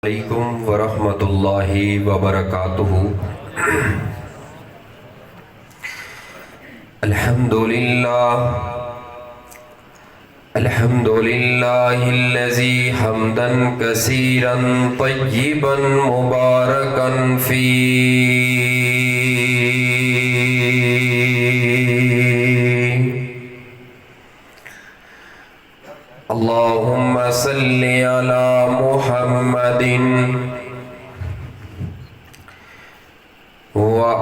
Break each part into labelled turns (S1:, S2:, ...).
S1: अलैकुम वरहमतुल्लाहि वबरकातुहू। अल्हम्दुलिल्लाहिल्लज़ी हम्दन कसीरन तय्यिबन मुबारकन फी। अल्लाहुम्मा सल्लि अला मुहम्मदिन व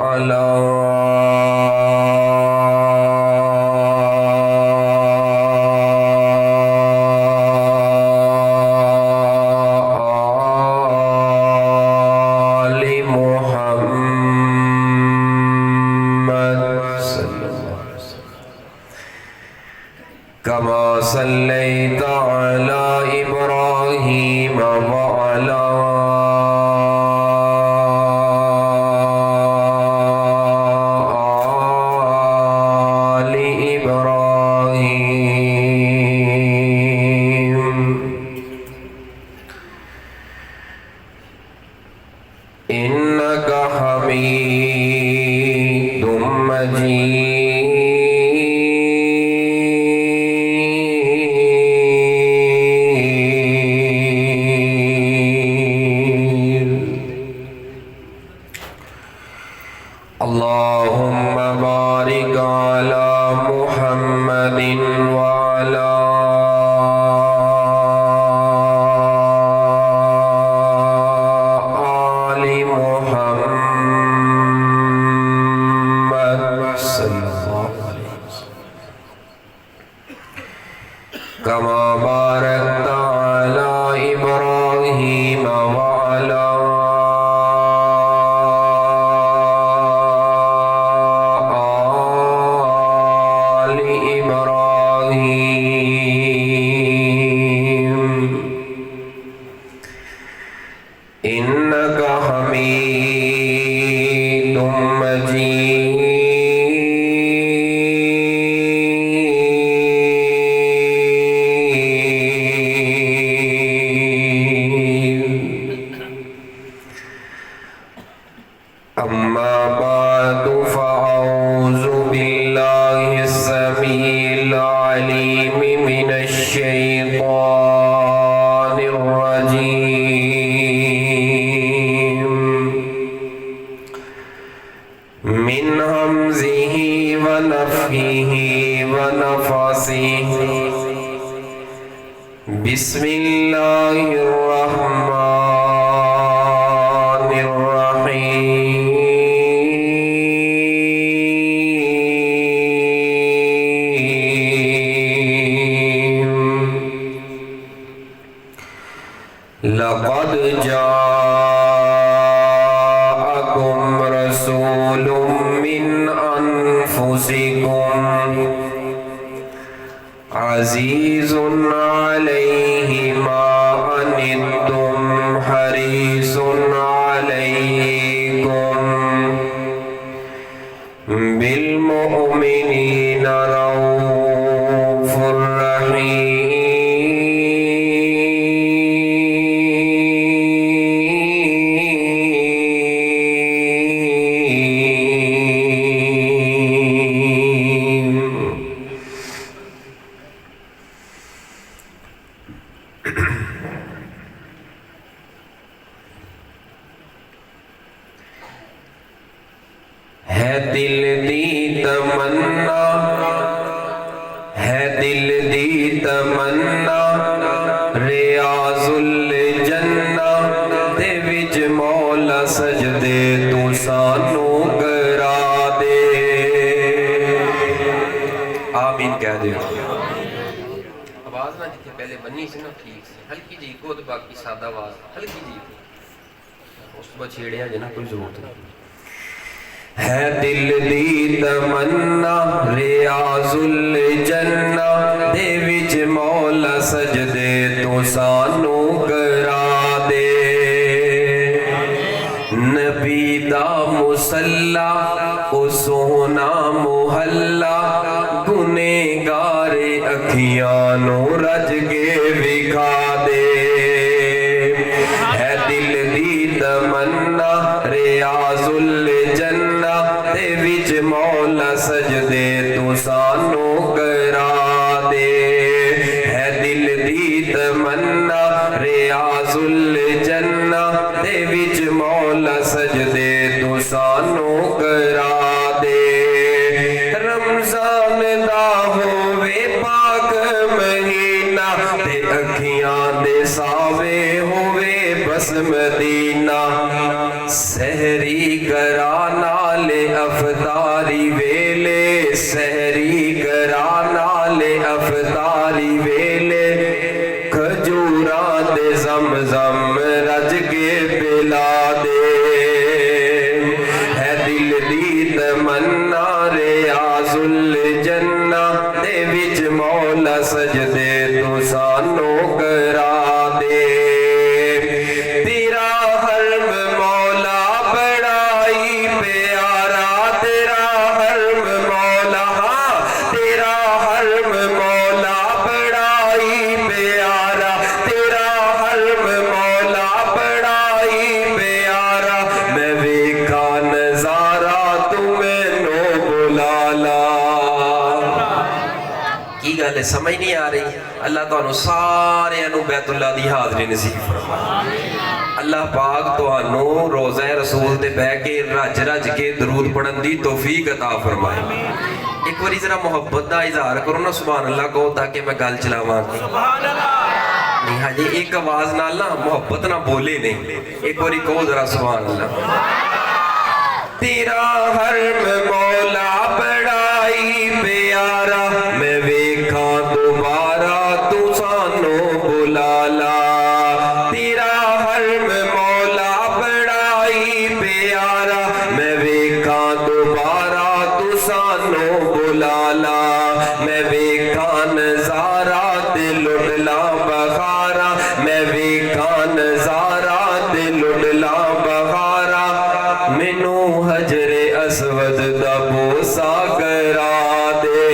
S1: अला आलि मुहम्मद कमा सल्लैता अला इब्राहीम व अला आलि इब्राहीम इन्नका हमीदुम मजीद। अल्लाहुम्मा बारिक अला मुहम्मदिन व अला आलि मुहम्मद सल्लल्लाहु अलैहि वसल्लम कमा बारकता अला इब्राहीम व अला इन्नका हमीदुम मजीद। अम्मा बादु फ़अऊज़ु बिल्लाहिस समीइल अलीम मिनश शैतानिर रजीम मिन हमज़िही व नफ़्ख़िही व नफ़्सिही। बिस्मिल्लाहिर रहमानिर रहीम। लक़द जाअकुम रसूलुम मिन अनफुसिकुम अज़ीज़ुन अलैहि मा अनित्तुम हरीसुन अलैकुम बिल मुमिनीना रऊफ़ुर रहीम। है दिल दी तमन्ना, है दिल दी तमन्ना रियाजुल जन्ना दे विच मौला सजदे तू सानू करा दे। आमीन कह दे। आवाज ना जिथे पहले बनी सी ना ठीक सी, हल्की जी को तो बाकी सादा आवाज हल्की जी उस तो छेड़िया जे ना कोई जरूरत नहीं। है दिल दी तमन्ना रियाजुल जन्ना दे विच मौला सजदे तू सानू करा दे। नबी दा मुसल्ला ओ सोना मुहल्ला गुनेगारे अखियां नू रज के विखा दे। है तमन्ना रियाजुल जन्ना दे विच मौला सजदे तू सानू करा दे। है दिल दी तमन्ना रियाजुल जन्ना दे विच मौला सजदे तू सानू करा दे। रमजान दा होवे पाक महीना ते अखियां दे सावे होवे बस मदीना। सहरी करा नाले अफतारी वेले, सहरी करा नाले अफतारी वेले, खजूरा दे ज़मज़म रज के पिला दे। है दिल दी तमन्ना रियाजुल जन्ना दे विच मौला सजदे तू सानू करा दे। तेरा हरम मौला बड़ाई प्यारा, तेरा हरम मौला, हाँ तेरा हरम मौला बड़ाई प्यारा, तेरा हरम मौला बड़ाई प्यारा। मैं वेखा नजारा तू मैनू बुला ला। की गल है समझ नहीं आ रही? अल्लाह तुहानू सारियां नू बैतुल्लाह दी हाज़री नसीब फरमाए। अल्लाह पाक तुहानू रोज़ा रसूल ते बह के रज रज के दरूद पढ़न दी तौफीक अता फरमाए। एक बारी जरा मोहब्बत का इजहार करो ना, सुभान अल्लाह कहो, ताकि मैं गल चलावां। नहीं हजे एक आवाज नाल ना मोहब्बत ना बोले नहीं, एक बारी कहो जरा सुभान अल्लाह। तेरा हरम मौला बड़ाई प्यारा, मैं वेखा दोबारा तू सानू बुला ला। तेरा हरम मौला बड़ाई प्यारा, मैं वेखा दोबारा तू सानू बुला ला। मैं वेखा नजारा ते लुटला बखारा, मैं वेखा नजारा ते लुटला बखारा। मैनू हजरे असवद दा बोसा करा दे।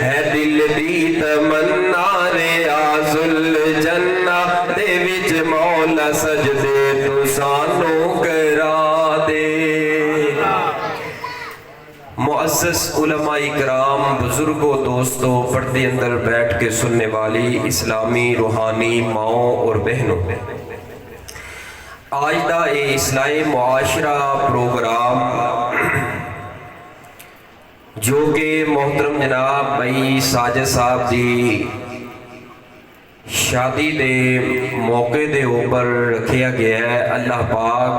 S1: है दिल दी तमन्ना रियाजुल जन्ना दे विच मौला सजदे तू सानू करा दे। मुअज़्ज़ज़ उलमा इकराम, बुजुर्गों, दोस्तों, पर्दे अंदर बैठ के सुनने वाली इस्लामी रूहानी माओ और बहनों, आज का ये इस्लाही मुआशरा प्रोग्राम जो कि मोहतरम जनाब भाई साजिद साहब की शादी के मौके के ऊपर रखा गया है। अल्लाह पाक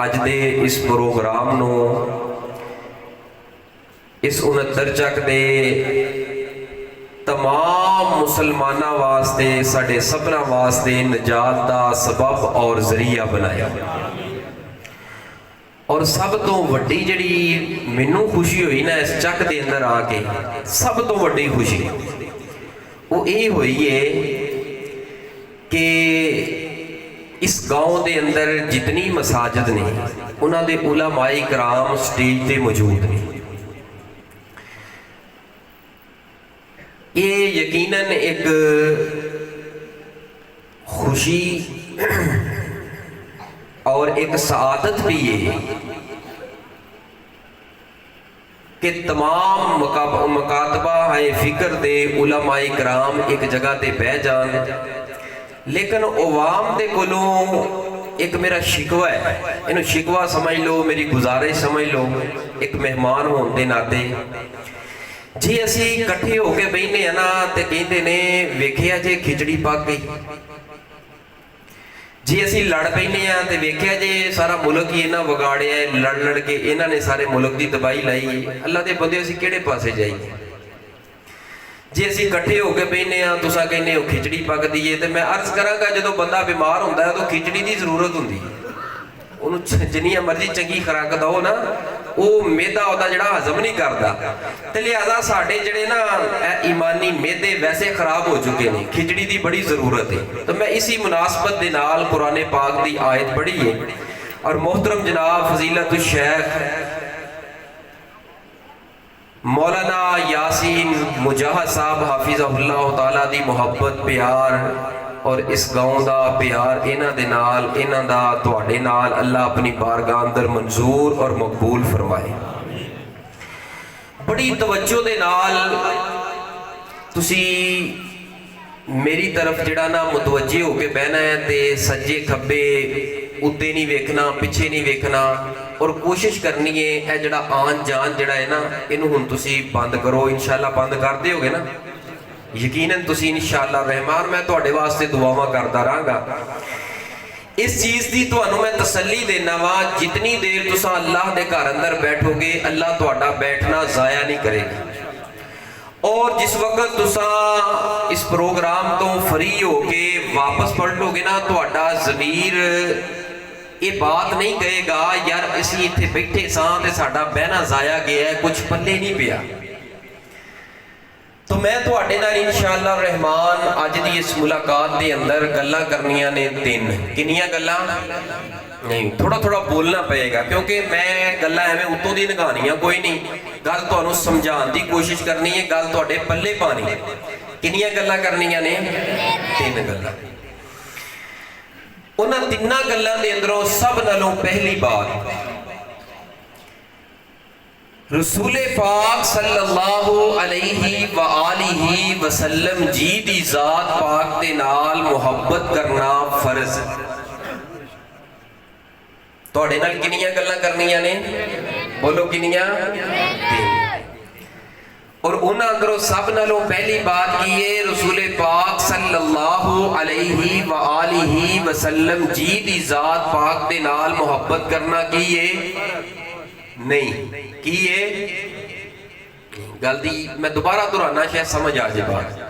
S1: अज दे इस प्रोग्राम नू इस 69 चक दे तमाम मुसलमाना वास्ते, साडे सबना वास्ते निजात का सबब और जरिया बनाया। और सब तो वड्डी जिहड़ी मैनू खुशी हुई ना इस चक के अंदर आके, सब तो वड्डी खुशी वो ये हुई है कि इस गांव के अंदर जितनी मसाजिद ने उन्होंने उलमाए कराम स्टेज पे मौजूद ने। ये यकीनन एक खुशी और एक सआदत भी है कि तमाम मकातबा है फिक्र दे उलमाए कराम एक जगह ते बह जान। लेकिन अवाम दे कोलों एक मेरा शिकवा है, इन्हू शिकवा समझ लो, मेरी गुजारिश समझ लो, एक मेहमान होने के नाते जी असी इकट्ठे होके बहने ना तो कहते ने वेखिया जे खिचड़ी पक गई, जी असी लड़ पैने तो वेखिया जे सारा मुल्क ही इन्हें विगाड़िया, लड़ लड़ के इन्होंने सारे मुल्क की तबाही लाई। अल्लाह के बंदे असी किहड़े पासे जाइए? जे असी इकट्ठे होके बहने तुसा कहने हो खिचड़ी पकदी है, तो मैं अर्ज करांगा जो बंदा बीमार होंदा है तो खिचड़ी की जरूरत होंदी है। उन्होंने जिन्नी मर्जी चंगी खुराक दो ना, वो मेदा उहदा जिहड़ा हजम नहीं करता, तो लिहाजा साडे जिहड़े ना ईमानी मेदे वैसे खराब हो चुके हैं, खिचड़ी की बड़ी जरूरत है। तो मैं इसी मुनासबत के नाल कुरान पाक की आयत पढ़ी है और मोहतरम जनाब फजीलत शेख मौलाना यासीन मुजाहिद साहब हाफिज़हुल्लाह ताला दी मुहब्बत प्यार और इस गाँव का प्यार इन्हां दे नाल, इन्हां दा तुहाडे नाल अल्लाह अपनी बारगाह अंदर मंजूर और मकबूल फरमाए। बड़ी तवज्जो दे नाल तुसी मेरी तरफ जिहड़ा ना मुतवज्जे होके बहना है, ते सज्जे खब्बे उत्ते नहीं वेखना, पिछे नहीं वेखना, और कोशिश करनी है यह जिहड़ा आन जान जिहड़ा है ना, इनू हुण तुसी बंद करो। इंशाअल्लाह बंद कर दोगे ना, यकीनन तुसी इंशाअल्लाह रहमान मैं तुहाडे वास्ते दुआवां करदा रहांगा। इस चीज़ की तुहानू मैं तसल्ली देना वा, जितनी देर तुसा अल्लाह के घर अंदर बैठोगे अल्लाह तुहाडा बैठना ज़ाया नहीं करेगा। और जिस वक्त तुसा इस प्रोग्राम तो फ्री होके वापस पलटोगे ना, तुहाडा ज़मीर ये बात नहीं कहेगा यार असीं इत्थे बैठे सां ते साडा बहना ज़ाया गया है, कुछ पल्ले नहीं पिया। तो मैं तुहाडे नाल इंशाअल्लाह रहमान अज दी इस मुलाकात के अंदर गल्लां करनियां ने तीन। किन्नियां गल्लां नहीं, थोड़ा थोड़ा बोलना पएगा, क्योंकि मैं गल्लां एवें उत्तों दी नगानियां कोई नहीं, गल तुहानू समझाने की कोशिश करनी है, गल तुहाडे पल्ले पानी है। किन्नियां गल्लां करनियां ने? तीन गल्लां। उन्हां तिन्नां गल्लां दे अंदरों सब नालों पहली बात रसूल पाक सल्लल्लाहु अलैहि व आलिहि वसल्लम जी दी जात पाक दे नाल मुहब्बत करना फर्ज। तुहाडे नाल किन्नियां गल्लां करनियां ने? बोलो किन्नियां? और उन्हां अंदरों सब नालों पहली बात की है, रसूल पाक सल्लल्लाहु अलैहि व आलिहि वसल्लम जी दी जात पाक दे नाल मुहब्बत करना की है? नहीं की है? गल दी मैं दोबारा दोहराना शायद समझ आ जाए बात।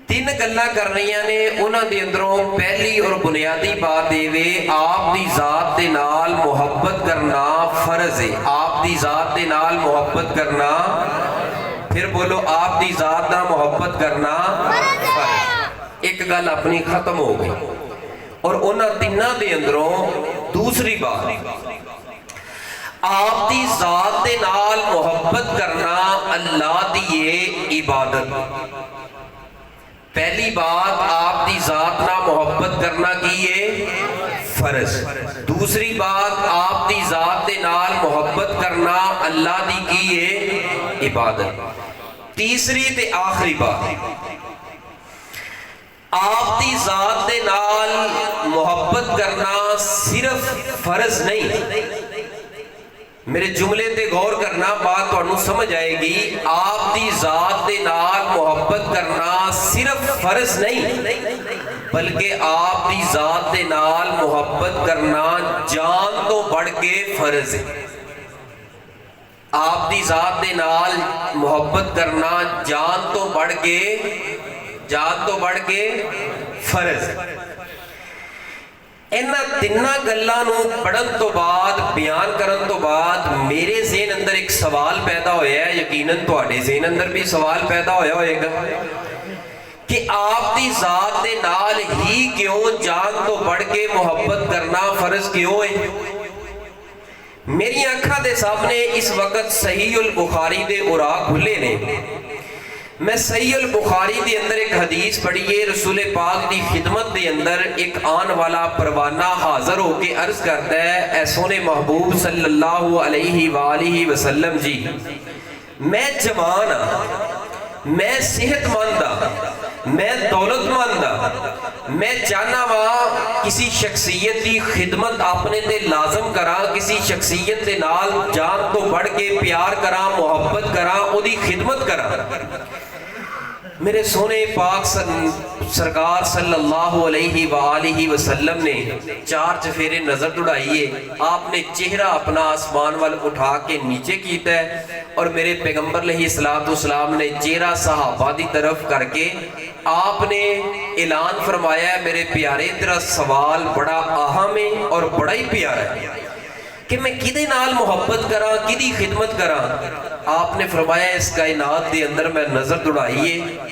S1: तीन गल्लां करनियां ने, उन्हां दे अंदरों पहली और बुनियादी बात ये आप दी जात दे नाल मुहब्बत करना फर्ज है। आप दी जात दे नाल मुहब्बत करना, फिर बोलो आप दी जात नाल मुहब्बत करना फर्ज। एक गल अपनी खत्म हो गई। और उन्हां तिन्नां दे अंदरों दूसरी बात आप दी जात दे नाल मुहब्बत करना अल्लाह दी ये इबादत। पहली बात आप दी जात नाल मुहब्बत करना की ये फर्ज। दूसरी बात आप दी जात दे नाल मुहब्बत करना अल्लाह दी की ये इबादत। तीसरी ते आखिरी बात आप दी जात दे नाल मुहब्बत करना सिर्फ फर्ज नहीं, मेरे जुमले ते गौर करना, बात तुहानू समझ आएगी। आप दी जात दे नाल मुहब्बत करना सिर्फ फर्ज नहीं, बल्कि आप दी जात दे नाल मुहब्बत करना जान तो बढ़ के फर्ज है। आप दी जात दे नाल मुहब्बत करना जान तो बढ़ के फर्ज। इन्हां तिन्नां गल्लां नूं पढ़न तो बाद, बयान करन तो बाद मेरे ज़हन अंदर एक सवाल पैदा होया है, यकीनन तुहाडे ज़हन अंदर भी सवाल पैदा होया होएगा कि आप दी जात दे नाल ही क्यों जान तो बढ़ के मुहब्बत करना फर्ज क्यों है? मेरी अखां दे सामने इस वक्त सहीहुल बुखारी दे उराक खुले ने। मैं सहीहुल बुखारी दे अंदर एक हदीस पढ़ी है, रसूल पाक दी खिदमत दे अंदर एक आन वाला परवाना हाजिर होके अर्ज करता है, ऐ सोने महबूब सल्लल्लाहु अलैहि वालिहि वसल्लम जी, मैं जवान हाँ, मैं सेहतमंद हाँ, मैं दौलतमंद हाँ, मैं चाहना वा किसी शख्सियत की खिदमत अपने ते लाजम करा, किसी शख्सियत के नाल जान तो बढ़ के प्यार करा, मुहब्बत करा, उदी खिदमत करा। मेरे सोने पाक सरकार सल्लल्लाहु अलैहि वालिहि वसल्लम ने चार चफेरे नजर दौड़ाई है। आपने चेहरा अपना आसमान वाल उठा के नीचे कीता है और मेरे पैगंबर अलैहिस्सलाम ने चेहरा सहाबा दी तरफ करके आपने ऐलान फरमाया है, मेरे प्यारे तेरा सवाल बड़ा अहम है और बड़ा ही प्यारा है कि मैं किदे नाल मुहब्बत करा, किदी खिदमत करा। आपने फरमाया इस कायनात के अंदर मैं नजर दौड़ाई है,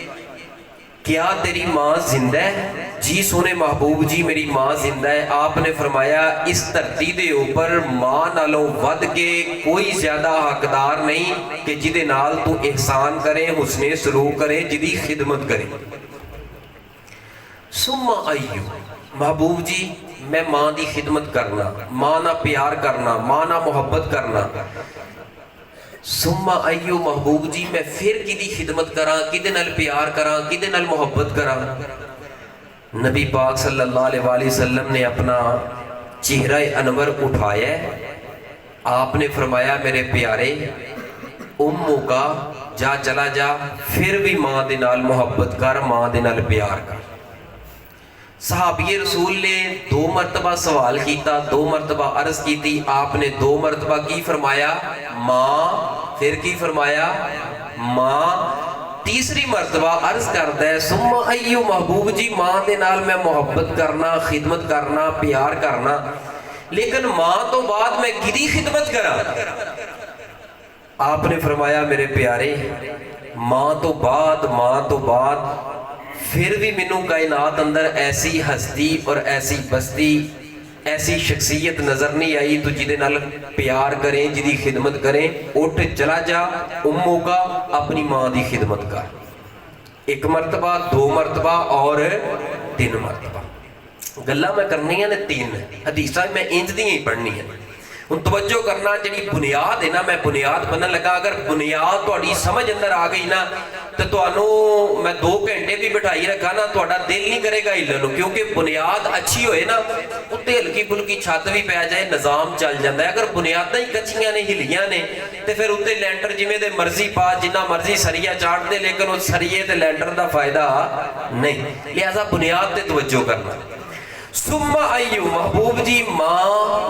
S1: क्या तेरी माँ जिंदा है? जी सोने महबूब जी मेरी माँ जिंदा है। आपने फरमाया इस धरती के ऊपर माँ नालों वध के कोई ज्यादा हकदार नहीं कि जिदे नाल तू एहसान करे, हुस्ने सलूक करे, जिदी खिदमत करे। सुम्मा अय्यू, महबूब जी मैं माँ की खिदमत करना, माँ ना प्यार करना, माँ ना मुहब्बत करना। सुम्मा अय्यू, महबूब जी मैं फिर किदी खिदमत करा, किदे नाल प्यार करा, किदे नाल मुहब्बत करा। नबी पाक सल्लल्लाहु अलैहि वसल्लम ने अपना चेहरा अनवर उठाया, आपने फरमाया मेरे प्यारे उम्मू का जा चला जा, फिर भी माँ दे नाल मुहब्बत कर, माँ दे नाल प्यार कर। सहाबी रसूल ने 2 मरतबा सवाल किया, 2 मरतबा अर्ज की, आपने 2 मरतबा की फरमाया माँ, फिर की फरमाया माँ। तीसरी मरतबा अर्ज करता है सुम्मा अय्यू, महबूब जी माँ दे नाल मैं मुहब्बत करना, खिदमत करना, प्यार करना, लेकिन माँ तो बाद मैं किदी खिदमत करा। आपने फरमाया मेरे प्यारे माँ तो बाद फिर भी मैनू कायनात अंदर ऐसी हस्ती और ऐसी बस्ती, ऐसी शख्सियत नजर नहीं आई तो जिदे नाल प्यार करें, जिदी खिदमत करें। उठ चला जा उम्मू का, अपनी माँ की खिदमत कर। 1 मरतबा, 2 मरतबा और 3 मरतबा। गल्लां मैं करनियां ने 3, हदीसां मैं इंज दी ही पढ़नी है। हुण तवज्जो करना, जिहड़ी बुनियाद है ना, मैं बुनियाद बनन लगा। अगर बुनियाद तुहाडी समझ अंदर आ गई ना तो तुहानूं मैं 2 घंटे भी बिठाई रखा ना, तुहाडा दिल नहीं करेगा हिल्लण नूं, क्योंकि बुनियाद अच्छी होए ना, उत्ते हल्की फुल्की छत भी पै जाए निज़ाम चल जाता है। अगर बुनियादां ही कच्चियां ने, हिलियां ने, तो फिर उत्ते लैंटर जिवें दे मर्जी पा, जिन्ना मर्जी सरिया चाढ़ दे, लेकिन उस सरिये ते लैंटर का फायदा नहीं। लिहाजा बुनियाद ते तवज्जो करना। सुम्मा अय्यू, महबूब जी माँ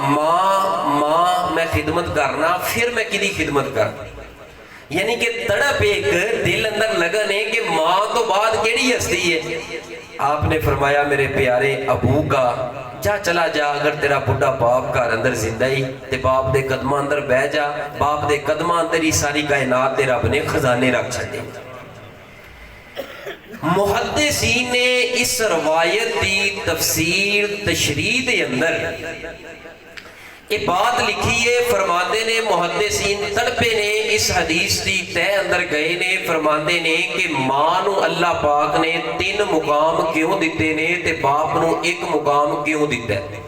S1: माँ माँ मैं खिदमत करना, फिर मैं किदी खिदमत कर। यानी कि तड़प एक दिल अंदर लगन है कि माँ तो बाद केड़ी हस्ती है। आपने फरमाया मेरे प्यारे अबू का जा चला जा, अगर तेरा बुढ़ा बाप घर अंदर जिंदा ही ते बाप दे कदमां अंदर बह जा, बाप दे कदमां अंदर ही सारी कायनात दे रब ने खजाने रख छड्डे। मुहद्दिसीन ने इस रवायत की तफसीर तशरीह के अंदर ये बात लिखी है। फरमाते ने मुहद्दिसीन तड़पे ने इस हदीस की तय अंदर गए ने, फरमाते ने कि मां नू अल्लाह पाक ने 3 मुकाम क्यों दिते ने ते बाप नू 1 मुकाम क्यों दिता है।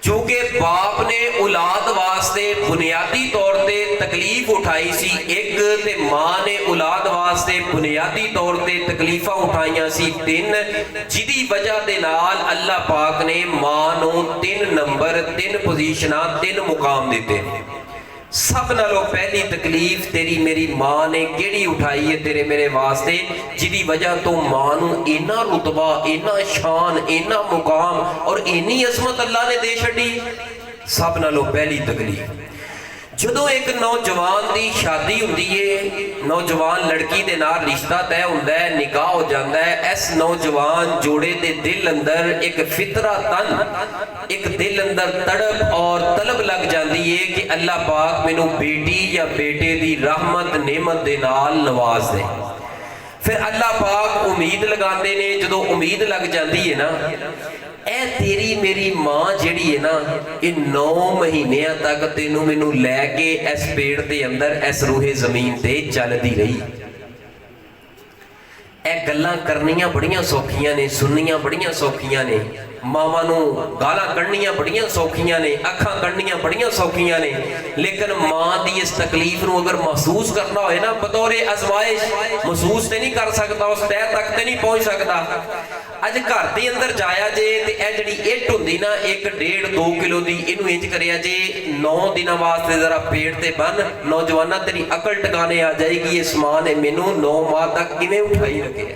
S1: क्योंकि बाप ने औलाद वास्ते बुनियादी तौर पे तकलीफ उठाई सी एक, ते मां ने औलाद वास्ते बुनियादी तौर पे तकलीफा उठाइया सी 3, जिदी वजह दे नाल अल्लाह पाक ने मां नू 3 नंबर, 3 पोजीशनां, 3 मुकाम दिते। सब नालों पहली तकलीफ तेरी मेरी मां ने केड़ी उठाई है तेरे मेरे वास्ते, जिदी वजह तो मां नू इन्ना रुतबा, इन्ना शान, इन्ना मुकाम और इन्नी अजमत अल्लाह ने दे छड़ी। सब नालों पहली तकलीफ जदों एक नौजवान की शादी हुंदी है, नौजवान लड़की दे नाल रिश्ता तय हुंदा है, निकाह हो जाता है, इस नौजवान जोड़े दे दिल अंदर एक फितरा तन, एक दिल अंदर तड़प और तलब लग जाती है कि अल्लाह पाक मैनू बेटी या बेटे दी रहमत नेमत दे नाल नवाज दे। फिर अल्लाह पाक उम्मीद लगाते ने, जदों उम्मीद लग जाती है ना, ए तेरी मेरी मां जिहड़ी है ना, ये 9 महीने तक तेनू मैनू लैके इस पेड़ के अंदर इस रूहे जमीन ते चलती रही। ए गल्लां करनियां बड़ियां सौखियां ने, सुननियां बड़ियां सौखियां ने, मावां नू गालां कढ़नियां बड़ियां सौखियां ने, अखां कढ़नियां बड़ियां सौखियां ने, लेकिन मां दी इस तकलीफ नू अगर महसूस करना होए ना, बतौरे आजमाइश महसूस तो नहीं कर सकता, उस तय तक तो नहीं पहुंच सकता। अज घर के अंदर जाया जे ते ए जिहड़ी इट हुंदी ना 1-1.5-2 किलो दी, इनू इंज करिया जे 9 दिनों वास्ते जरा पेड़ ते बन, नौजवाना तेरी अकल टकाने आ जाएगी, इस मां ने मैनू 9 माह तक किवें उठाई रखे।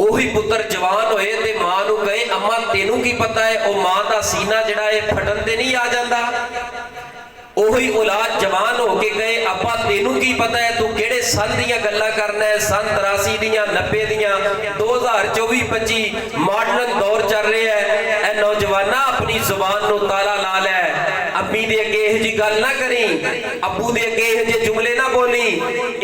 S1: ओही पुत्र जवान होए ते मां नू कहे अम्मा तेनू की पता है, ओ मां दा सीना जिहड़ा है फटन ते नहीं आ जांदा। ओही औलाद जवान हो के गए अब्बा तेनू की पता है, तू केड़े सन दियां गल्लां करना है, सन 83 दियां 90 दियां 2024-25 मॉडर्न दौर चल रहा है। ए नौजवाना अपनी जुबान नू ताला ला लै, अम्मी दे अगे इहो जी गल ना करी, अब्बू दे अगे इहो जे जुमले ना बोली।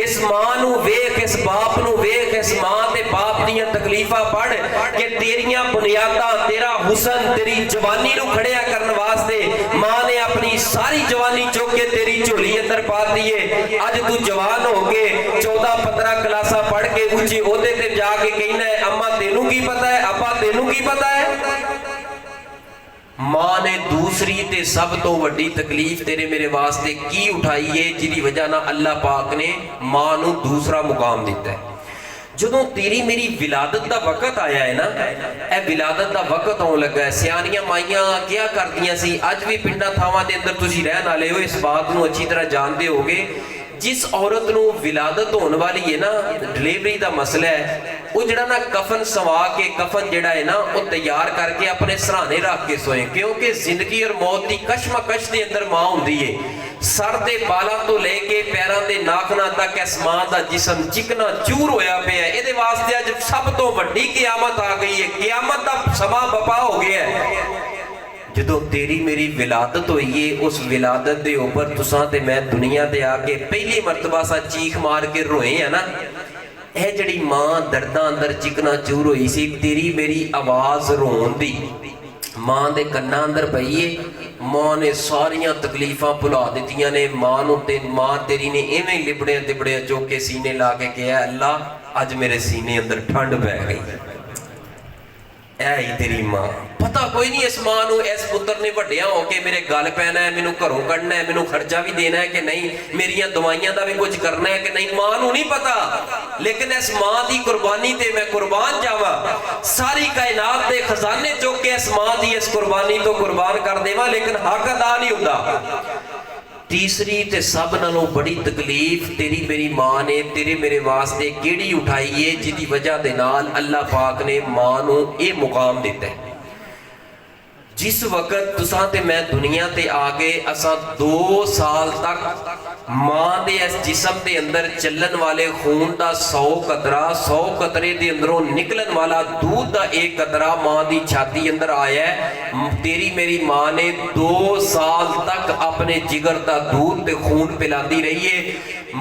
S1: इस मां नू वेख, इस बाप नू वेख, इस मां ते बाप दीयां तकलीफां पढ़ कि तेरियां बुनियादां, तेरा हुसन, तेरी जवानी नू खड़िया करन वास्ते मां ने अपनी सारी जवानी चुक के तेरी झोली अंदर पा दी है। अज तू जवान हो के 14-15 क्लासां पढ़ के उच्चे ओहदे ते जाके कहना है अम्मा तेनू की पता है, अब्बा तेनू की पता है। मां ने दूसरी ते सब तो वड्डी तकलीफ तेरे मेरे वास्ते की उठाई है, जिहदी वजह नाल अल्लाह पाक ने मां नू दूसरा मुकाम दिता है। जदों तेरी मेरी विलादत का वक्त आया है ना, यह विलादत का वक्त आउण लगा है। सियाणियां माइयां क्या करदियां सी, अज भी पिंडां थावां दे अंदर तुसीं रहण वाले हो, इस बात नू अच्छी तरह जानते होगे। जिस औरत नू विलादत होने वाली है ना, डिलीवरी का मसला है, वो जड़ा ना कफन सवा के, कफन जड़ा है ना वो तैयार करके अपने सराहने रख के सोए, क्योंकि जिंदगी और मौत की कशमकश के अंदर मां होंदी है। सर के बालों तो लेके पैरों के नाखना तक इस मां का जिसम चिकना चूर होया पिया। ये वास्ते अज सब तो वड्डी क़यामत आ गई है, क़यामत का समा बपा हो गया है। जदों तेरी मेरी विलादत हुई है, उस विलादत के उपर तुसां ते मैं दुनिया ते आके पहली मरतबा सा चीख मार के रोए है ना। यह जिहड़ी मां दर्दां अंदर चिकना चूर हुई सी, तेरी मेरी आवाज़ रोन दी मां दे कन्नां अंदर पई है। मां ने सारियां तकलीफां भुला दित्तियां ने। मां तेरी ने इवें लिबड़े तिबड़े चुक के सीने ला के कहा, अल्लाह अज मेरे सीने अंदर ठंड पै गई। ऐ तेरी मां, पता कोई नहीं इस मां नू, इस पुत्र ने वड्डिया होके मेरे गल पैना है, मैनू घरों कढ़ना है, मैनू खर्चा भी देना है कि नहीं, मेरिया दवाइयां का भी कुछ करना है कि नहीं, मां नू नहीं पता। लेकिन इस मां की कुर्बानी ते मैं कुर्बान जावा, सारी कायनात के खजाने चुक के इस मां की इस कुर्बानी तो कुर्बान कर देवा, लेकिन हक अदा नहीं होता। तीसरी ते सब नालों बड़ी तकलीफ तेरी मेरी मां ने तेरे मेरे वास्ते केड़ी उठाई है, जिहदी वजह दे नाल अल्लाह पाक ने मां नू ये मुकाम दिता है। जिस वक्त तुसां ते मैं दुनिया ते आ गए, असा 2 साल तक मां दे इस जिसम के अंदर चलन वाले खून का 100 कतरा, 100 कतरे के अंदरों निकलन वाला दूध का एक कतरा मां की छाती अंदर आया है। तेरी मेरी मां ने 2 साल तक अपने जिगर का दूध ते खून पिलाती रही है।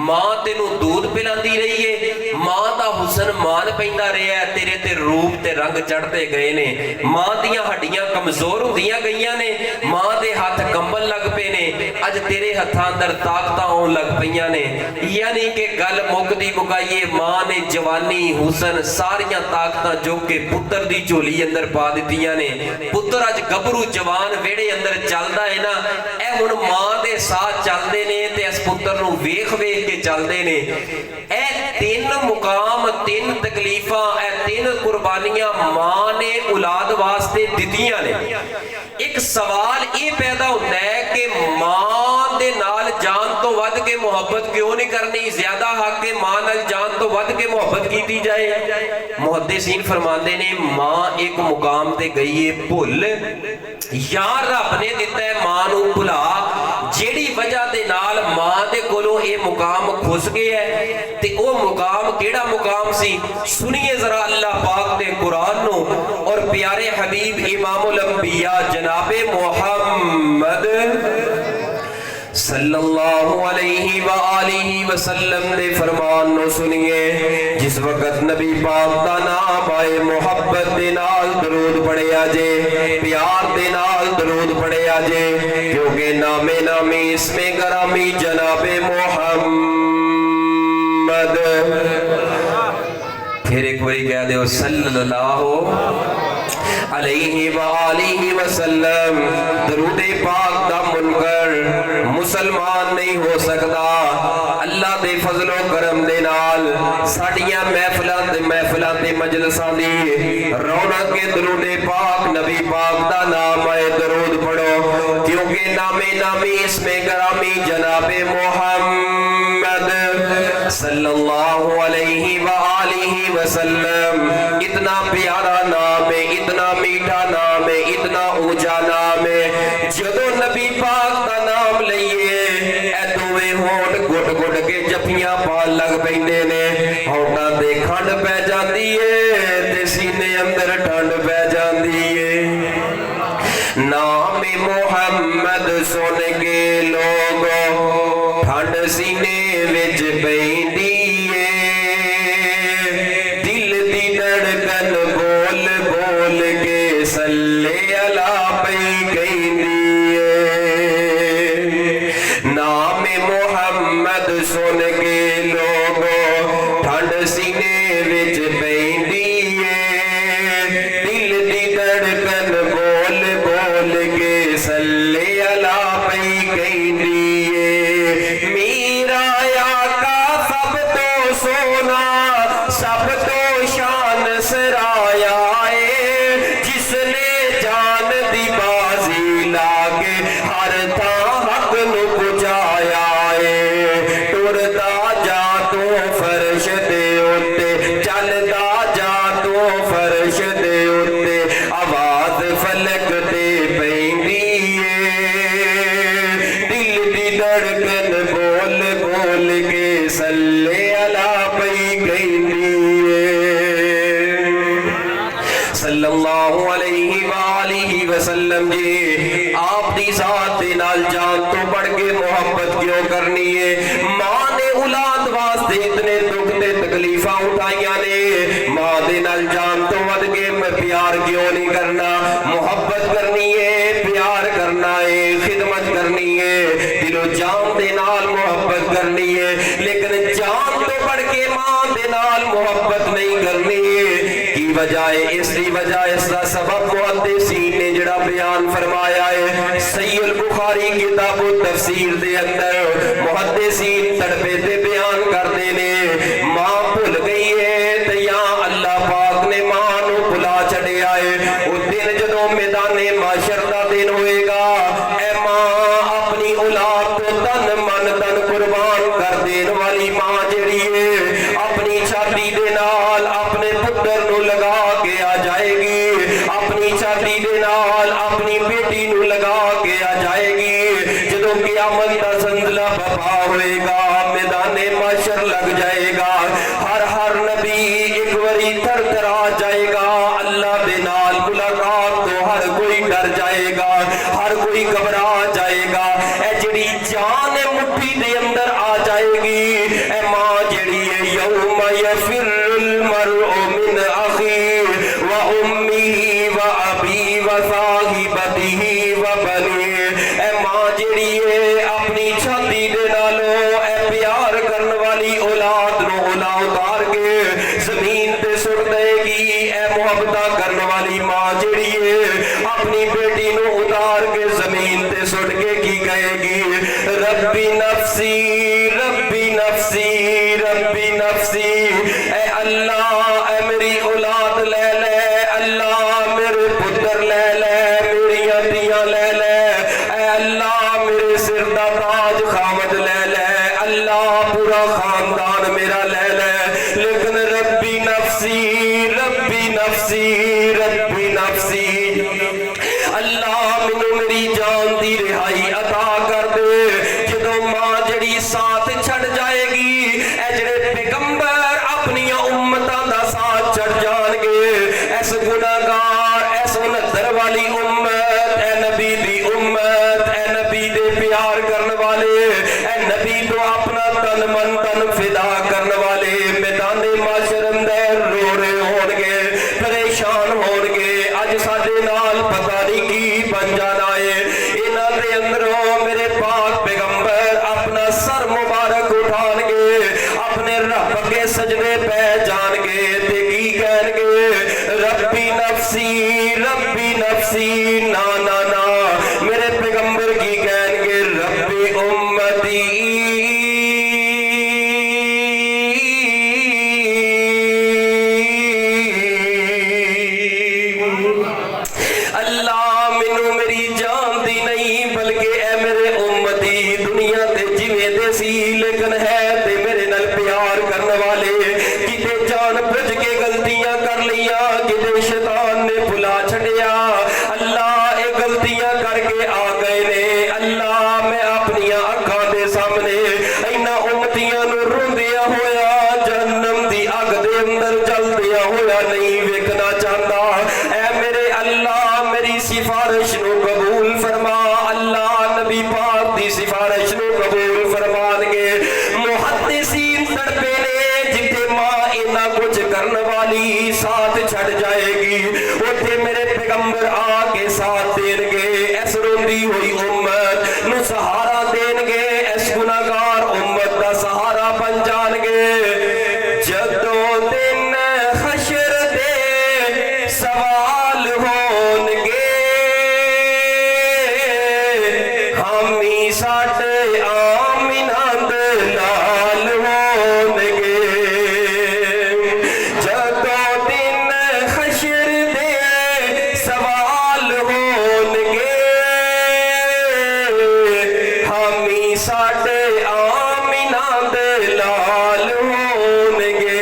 S1: मां तेनू दूध पिलाती रही है, मां का हुसन मान पैंदा रहा है, तेरे ते रूप ते रंग चढ़ते गए ने। मां दियां हड्डियां कमजोर होंदियां गईयां ने, मां दे हाथ कंबन लग पे ने, अज तेरे हत्थां अंदर ताकतां आउण लग पईयां ने। यानी कि गल मुकदी मुकाईए, मां ने जवानी हुसन सारियां ताकतां जो के पुत्र दी झोली अंदर पा दित्तियां ने। पुत्र अज गभरू जवान वेड़े अंदर चलदा है ना, ए हुण मां दे साथ चलदे ने ते इस पुत्र नू वेख वेख के चलते ने। ए 3 मुकाम, 3 तकलीफां, ए 3 कुर्बानियां मां ने औलाद वास्ते दित्तियां ने। एक सवाल ये पैदा होता है कि मां दे नाल जान तो वध के मुहब्बत क्यों नहीं करनी, ज्यादा हक के मां नाल जान तो वध के मुहब्बत की जाए। मुहद्दिसीन फरमाते ने मां एक मुकाम ते गई है भुल, या रब ने दिता है मां नू भुला, जेड़ी वजह दे नाल मां दे कोलों ये मुकाम खुस गया है। ते ओ मुकाम केड़ा मुकाम सी, सुनिए जरा अल्लाह पाक दे कुरान नो और प्यारे हबीब इमामुल अंबिया जनाबे मुहम्मद सल्लल्लाहु अलैहि व आलिहि वसल्लम दे फरमान नो सुनिए। जिस वक्त नबी पाक दा नाम आए, मुहब्बत दे नाल दरूद पढ़िया जे, प्यार दे नाल दरूद पढ़िया जे, क्योंकि नामे नामी इसमें गरामी जनाबे मुहम्मद। फिर एक बारी कह दो सल्लल्लाहु अलैहि व आलिहि वसल्लम। दरूद पाक दा मुनकर मुसलमान नहीं हो सकता। अल्लाह दे फजलो करम दे नाल साडियां महफिलां ते मजलिसां दी रौनक के दरूद पाक नबी पाक दा नाम आए, दरूद पढ़ो, क्योंकि नामे नामी इसमें गरामी जनाबे मुहम्मद सल्लल्लाहु अलैहि व आलिहि वसल्लम। इतना प्यारा नाम है, इतना मीठा नाम है, इतना ऊंचा नाम है। जदों नबी पाक का नाम लईए, ए दोवें होठ गुट गुट के जफियां पान लग पैंदे ने, होठां ते खंड पै जांदी है ते सीने अंदर ठंड पै जांदी है। नाम मोहम्मद मुहम्मद सुन के लोगो ठंड सीने विच पैंदी है दिल दी धड़कन बोल बोल के सल्ले अला पई कहंदी है नाम मुहम्मद सुन के लोगो ठंड सीने विच पैंदी सल्ले अला पई कहंदी मेरा आका सब तो सोना सब तो शान सराया है जिसने जान दी बाजी लाके हर था हक नू पुजाया है टुरदा जा तो फर्श दे उत्ते चलदा जा तो फर्श दे उत्ते आवाज फलक ते पैंदी धड़कन बोल बोल के सल्ले अला पई कहंदी सल्लल्लाहु अलैहि वालिहि वसल्लम जी आप दी जात दे नाल जान तो बढ़ के मोहब्बत क्यों करनी है मां ने औलाद वास्ते इतने दुख ते तकलीफां उठाइयां ने मां दे नाल जान तो वध के मैं प्यार क्यों नहीं करना मोहब्बत करनी है प्यार करना है खिदमत करनी है दिलो जान दे नाल मोहब्बत करनी है लेकिन जान तो बढ़ के मां दे नाल मोहब्बत नहीं करनी है की वजह है इसकी वजह इसका सबब मुहद्दिसीन ने जड़ा बयान फरमाया है सहीह बुखारी किताब तफसीर दे अंदर मुहद्दिसीन तड़पे ते बयान करते ने मां भुल गई है ते या अल्लाह पाक ने मां नू भुला छड़िया है उस दिन जदों मैदाने माशर दा दिन होएगा ए मां अपनी औलाद तो तन मन तन कुर्बान कर देने वाली मां जेड़ी है अपनी छाती दे नाल अपने पुत्र नू लगा के आ जाएगी अपनी छाती दे नाल अपनी बेटी नू लगा के आ जाएगी जदों क़यामत दा संजला बपा होएगा मैदाने माशर लग जाएगा हर नबी एक बारी थरथरा जाएगा अल्लाह दे नाल मुलाकात तो हर कोई डर जाएगा हर कोई घबरा जाएगा ए जेड़ी जान मुट्ठी दे अंदर आ जाएगी ए मां जेड़ी है यौम यफिरुल मरउ मिन अखी व उम्मिही व अबी व साहिबतिही व बनी ए मां जेड़ी है अपनी छाती दे नालों ए प्यार करने वाली औलाद नो उला उतार के जमीन पे सुट देगी ए मोहब्बत करने वाली मां जेड़ी है अपनी बेटी नो उतार के जमीन पे सुट के की कहेगी रब्बी नफ्सी रब्बी नफ्सी रब्बी नफ्सी ए अल्लाह ए मेरी औलाद ले ले अल्लाह मेरे पुत्र ले ले मेरी दियां ले ले ए अल्लाह मेरे सिर दा ताज खामद ले ले अल्लाह पूरा खानदान मेरा ले ले लेकिन रब्बी नफ्सी रब्बी नफ्सी रब्बी नफ्सी अल्लाह मैनू मेरी जान दी रिहाई अता कर दे जदों मां जड़ी साथ छड़ जाएगी ए जेड़े पैगंबर अपनी उम्मतां दा साथ छड़ जाणगे इस गुनाहगार इस 69 वाली उम्मत ए नबी दी उम्मत ए नबी दे प्यार करने वाले ए नबी तो अपना तन मन तन फिदा करने वाले मैदाने माशर अंदर रो रहे होणगे परेशान होणगे अज साडे नाल पता नहीं की बन जाना है इन्हां दे अंदरों मेरे पाक पैगंबर अपना सर मुबारक उठाणगे अपने रब के सजदे पै जाणगे ते की कहणगे रब्बी नफ्सी ना ना ना मेरे पैगंबर की कहणगे रब्बी उम्मती अल्लाह मैनू मेरी जान दी नहीं बल्कि ए मेरे उम्मती दुनिया ते जिवें दे सी लेकिन है ते मेरे नाल प्यार करने वाले किते जान बुझ के गलतियां कर लिया किते शैतान ने भुला छड़िया अल्लाह ए गलतियां करके आ गए ने अल्लाह मैं अपनी अखां दे सामने इन्हां उम्मतियां नू रोंदिया होया जहन्नम दी अग दे अंदर जलदिया होया नहीं वेखना चाहता ऐ मेरे अल्लाह मेरी सिफारिश नु कबूल फरमा अल्लाह साडे आमिना दे नाल होणगे जदों दिन हशर दे सवाल होणगे हामी साडे आमिना दे लाल होणगे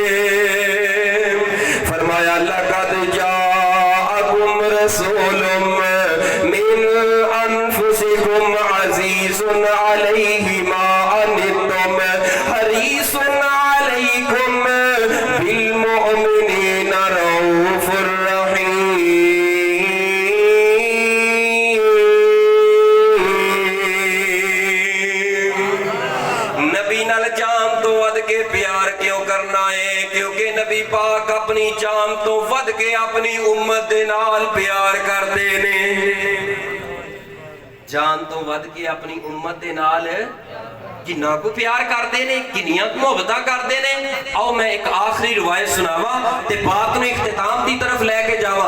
S1: फरमाया लक़द जाअकुम रसूलुम मिन अनफुसिकुम अज़ीज़ुन अलैहि मा अनित्तुम हरीसुन अलैकुम बिल मुमिनीना रऊफुर रहीम। नबी नाल जान तो वध के प्यार क्यों करना है? क्योंकि नबी पाक अपनी जान तो वध के अपनी उम्मत दे नाल प्यार करते ने। जान तो वध के अपनी उम्मत दे नाल किन्ना को प्यार करते ने, किन्नियां मुहब्बतां करते ने। आओ मैं एक आखिरी रिवायत सुनावा ते बात नूं इख्तिताम दी तरफ लेके जावा।